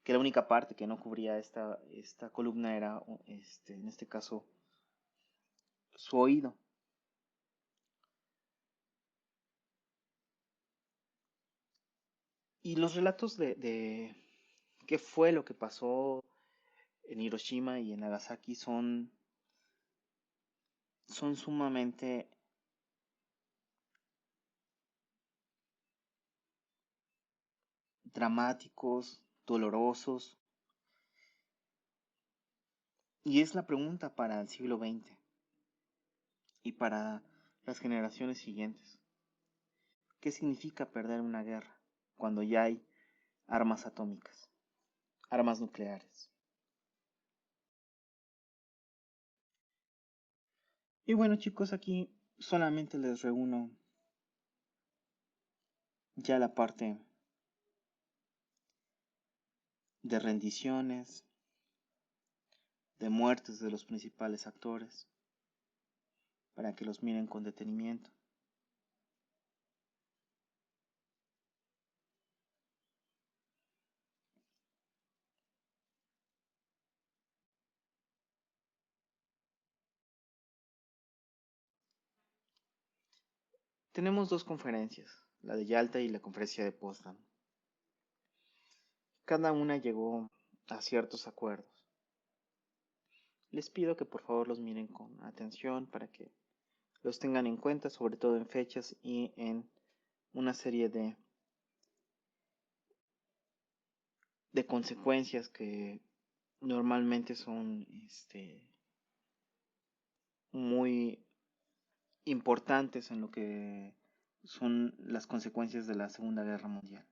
Que la única parte que no cubría esta columna era, en este caso, su oído. Y los relatos de qué fue lo que pasó en Hiroshima y en Nagasaki son sumamente dramáticos, dolorosos, y es la pregunta para el siglo XX. y para las generaciones siguientes. ¿Qué significa perder una guerra cuando ya hay armas atómicas, armas nucleares? Y bueno, chicos, aquí solamente les reúno ya la parte de rendiciones, de muertes de los principales actores, para que los miren con detenimiento. Tenemos dos conferencias, la de Yalta y la conferencia de Potsdam. Cada una llegó a ciertos acuerdos. Les pido que por favor los miren con atención para que los tengan en cuenta, sobre todo en fechas y en una serie de consecuencias que normalmente son muy importantes en lo que son las consecuencias de la Segunda Guerra Mundial.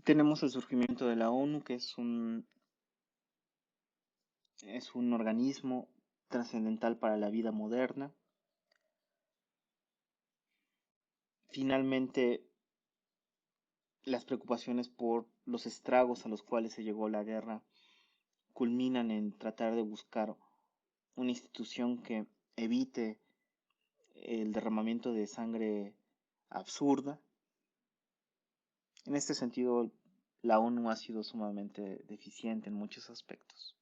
Tenemos el surgimiento de la ONU, que es un organismo trascendental para la vida moderna. Finalmente, las preocupaciones por los estragos a los cuales se llegó la guerra culminan en tratar de buscar una institución que evite el derramamiento de sangre absurda. En este sentido, la ONU ha sido sumamente deficiente en muchos aspectos.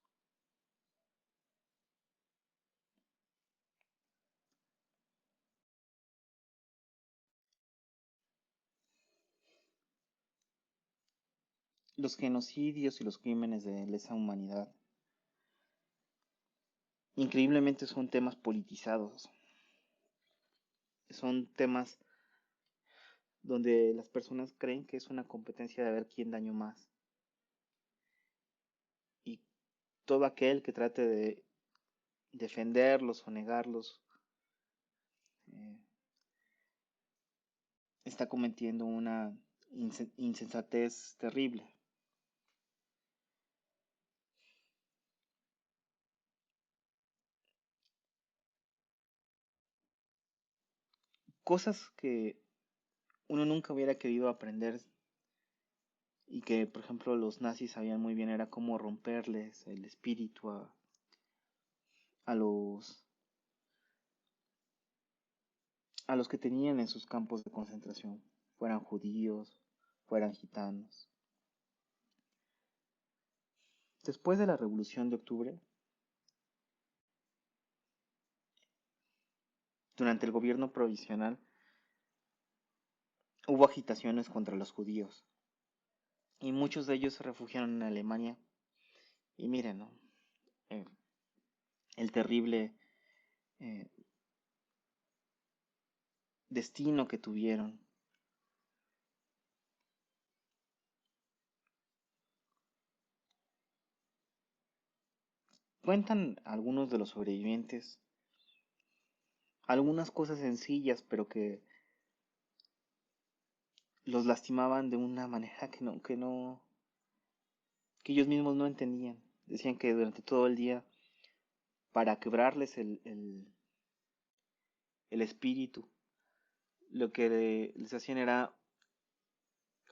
Los genocidios y los crímenes de lesa humanidad increíblemente son temas politizados. Son temas donde las personas creen que es una competencia de ver quién dañó más. Y todo aquel que trate de defenderlos o negarlos eh, está cometiendo una insensatez terrible. Cosas que uno nunca hubiera querido aprender y que, por ejemplo, los nazis sabían muy bien era cómo romperles el espíritu a los que tenían en sus campos de concentración, fueran judíos, fueran gitanos. Después de la Revolución de Octubre, durante el gobierno provisional, hubo agitaciones contra los judíos y muchos de ellos se refugiaron en Alemania. Y miren, ¿no? El terrible eh, destino que tuvieron. Cuentan algunos de los sobrevivientes algunas cosas sencillas, pero que los lastimaban de una manera que ellos mismos no entendían. Decían que durante todo el día, para quebrarles el espíritu, lo que les hacían era,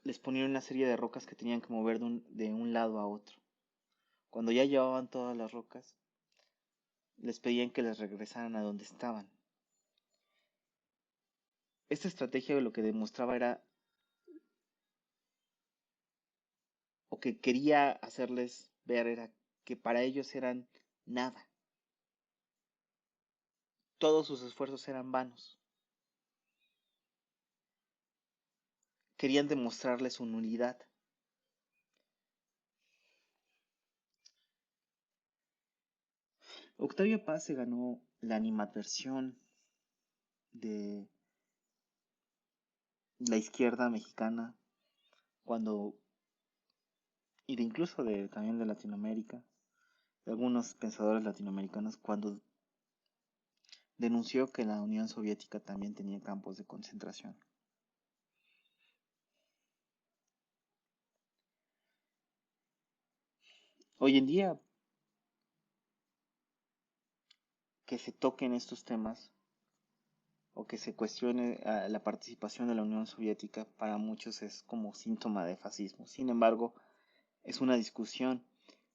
les ponían una serie de rocas que tenían que mover de un lado a otro. Cuando ya llevaban todas las rocas, les pedían que les regresaran a donde estaban. Esta estrategia lo que demostraba era, o que quería hacerles ver, era que para ellos eran nada. Todos sus esfuerzos eran vanos. Querían demostrarles su nulidad. Octavio Paz se ganó la animadversión de la izquierda mexicana cuando y de incluso también de Latinoamérica, de algunos pensadores latinoamericanos, cuando denunció que la Unión Soviética también tenía campos de concentración. Hoy en día, que se toquen estos temas o que se cuestione la participación de la Unión Soviética, para muchos es como síntoma de fascismo. Sin embargo, es una discusión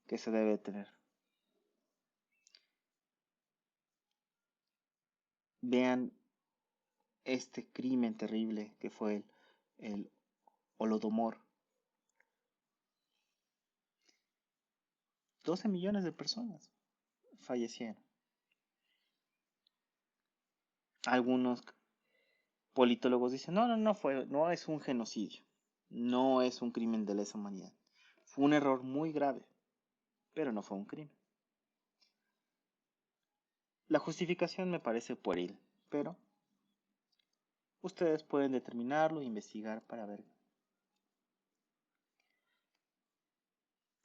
que se debe tener. Vean este crimen terrible que fue el Holodomor. 12 millones de personas fallecieron. Algunos politólogos dicen, no es un genocidio, no es un crimen de lesa humanidad. Fue un error muy grave, pero no fue un crimen. La justificación me parece pueril, pero ustedes pueden determinarlo e investigar para ver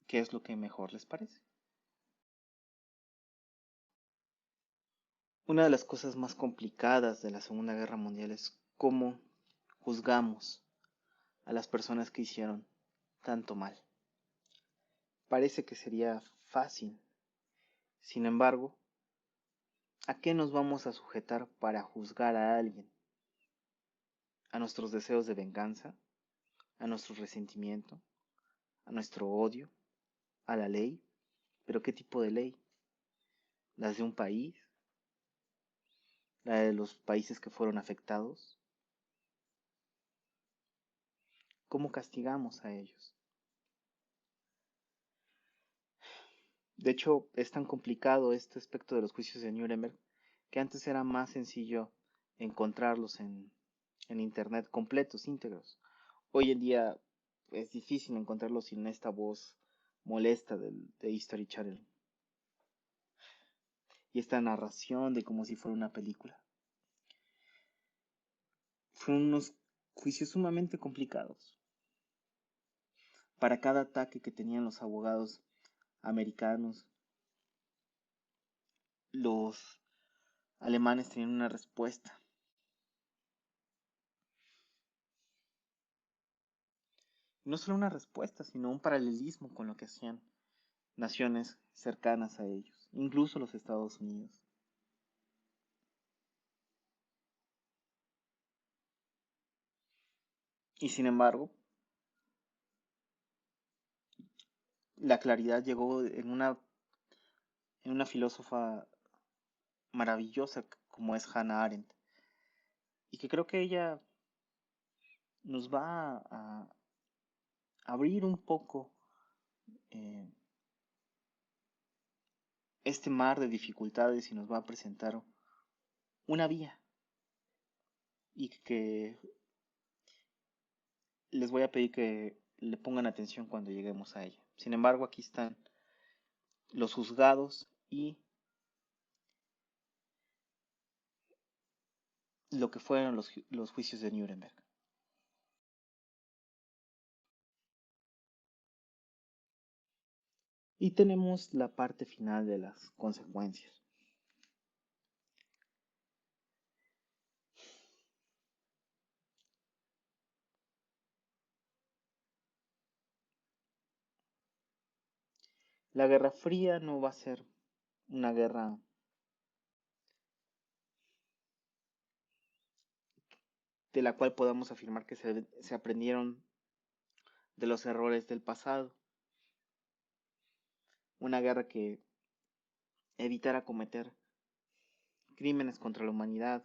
qué es lo que mejor les parece. Una de las cosas más complicadas de la Segunda Guerra Mundial es cómo juzgamos a las personas que hicieron tanto mal. Parece que sería fácil. Sin embargo, ¿a qué nos vamos a sujetar para juzgar a alguien? ¿A nuestros deseos de venganza? ¿A nuestro resentimiento? ¿A nuestro odio? ¿A la ley? ¿Pero qué tipo de ley? ¿Las de un país? ¿La de los países que fueron afectados? ¿Cómo castigamos a ellos? De hecho, es tan complicado este aspecto de los juicios de Nuremberg que antes era más sencillo encontrarlos en internet completos, íntegros. Hoy en día es difícil encontrarlos sin esta voz molesta de History Channel y esta narración de como si fuera una película. Fueron unos juicios sumamente complicados. Para cada ataque que tenían los abogados americanos, los alemanes tenían una respuesta. No solo una respuesta, sino un paralelismo con lo que hacían naciones cercanas a ellos, incluso los Estados Unidos. Y sin embargo, la claridad llegó en una filósofa maravillosa como es Hannah Arendt, y que creo que ella nos va a abrir un poco eh, este mar de dificultades y nos va a presentar una vía y que les voy a pedir que le pongan atención cuando lleguemos a ella. Sin embargo, aquí están los juzgados y lo que fueron los juicios de Nuremberg. Y tenemos la parte final de las consecuencias. La Guerra Fría no va a ser una guerra de la cual podamos afirmar que se aprendieron de los errores del pasado. Una guerra que evitara cometer crímenes contra la humanidad,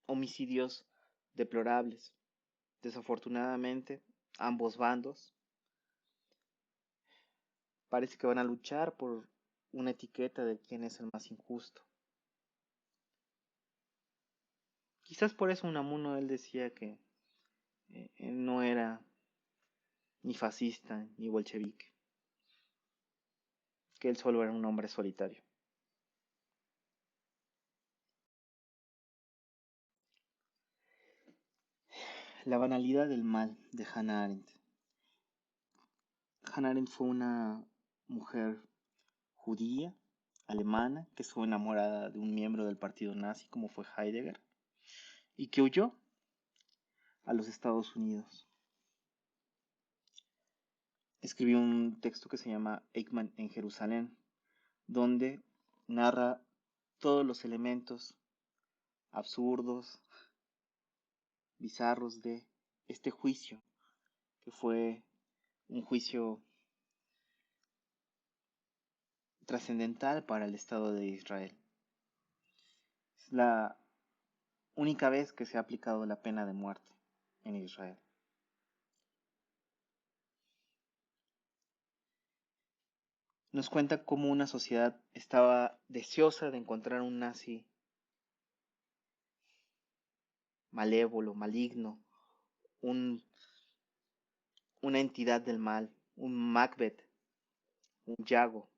homicidios deplorables. Desafortunadamente, ambos bandos parece que van a luchar por una etiqueta de quién es el más injusto. Quizás por eso Unamuno él decía que él no era ni fascista ni bolchevique, que él solo era un hombre solitario. La banalidad del mal de Hannah Arendt. Hannah Arendt fue una mujer judía, alemana, que estuvo enamorada de un miembro del partido nazi como fue Heidegger y que huyó a los Estados Unidos. Escribió un texto que se llama Eichmann en Jerusalén, donde narra todos los elementos absurdos, bizarros de este juicio, que fue un juicio trascendental para el Estado de Israel. Es la única vez que se ha aplicado la pena de muerte en Israel. Nos cuenta cómo una sociedad estaba deseosa de encontrar un nazi malévolo, maligno, una entidad del mal, un Macbeth, un Yago,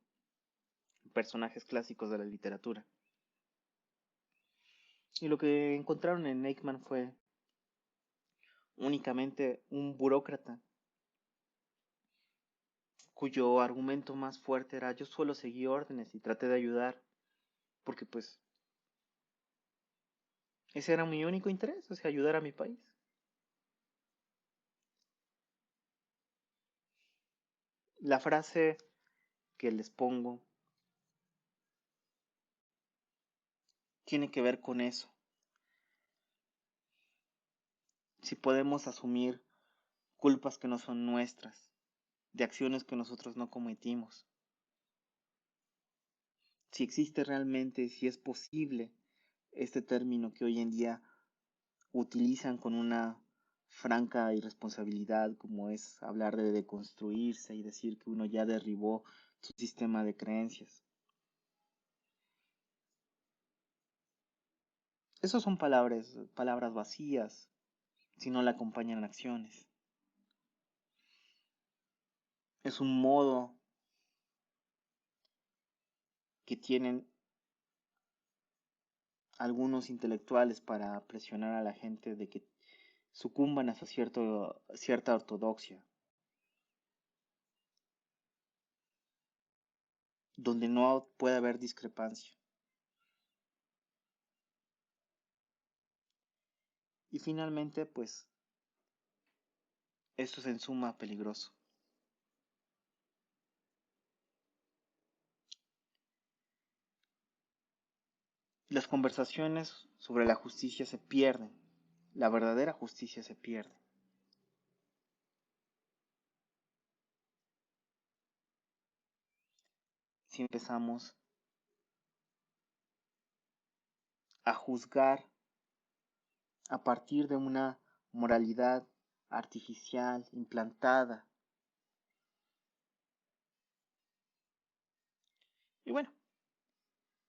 personajes clásicos de la literatura. Y lo que encontraron en Eichmann fue únicamente un burócrata cuyo argumento más fuerte era: yo solo seguí órdenes y traté de ayudar, porque pues ese era mi único interés, o sea, ayudar a mi país. La frase que les pongo tiene que ver con eso. Si podemos asumir culpas que no son nuestras, de acciones que nosotros no cometimos, si existe realmente, si es posible este término que hoy en día utilizan con una franca irresponsabilidad, como es hablar de deconstruirse y decir que uno ya derribó su sistema de creencias. Esas son palabras vacías, si no le acompañan acciones. Es un modo que tienen algunos intelectuales para presionar a la gente de que sucumban a cierta ortodoxia, donde no puede haber discrepancia. Y finalmente, pues, esto es en suma peligroso. Las conversaciones sobre la justicia se pierden, la verdadera justicia se pierde. Si empezamos a juzgar a partir de una moralidad artificial, implantada. Y bueno,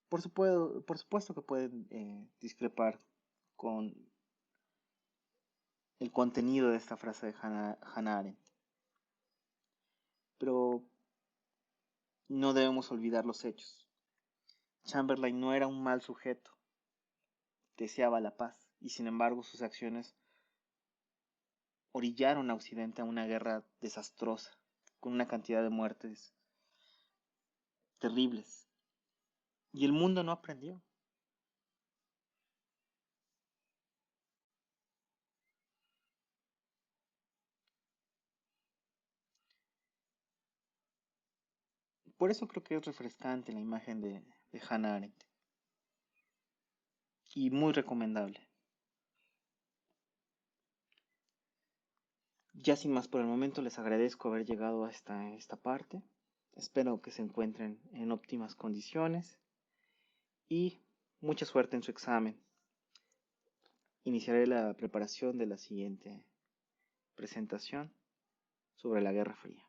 por supuesto que pueden discrepar con el contenido de esta frase de Hannah Arendt. Pero no debemos olvidar los hechos. Chamberlain no era un mal sujeto, deseaba la paz, y sin embargo sus acciones orillaron a Occidente a una guerra desastrosa, con una cantidad de muertes terribles. Y el mundo no aprendió. Por eso creo que es refrescante la imagen de Hannah Arendt. Y muy recomendable. Ya sin más por el momento, les agradezco haber llegado a esta parte. Espero que se encuentren en óptimas condiciones y mucha suerte en su examen. Iniciaré la preparación de la siguiente presentación sobre la Guerra Fría.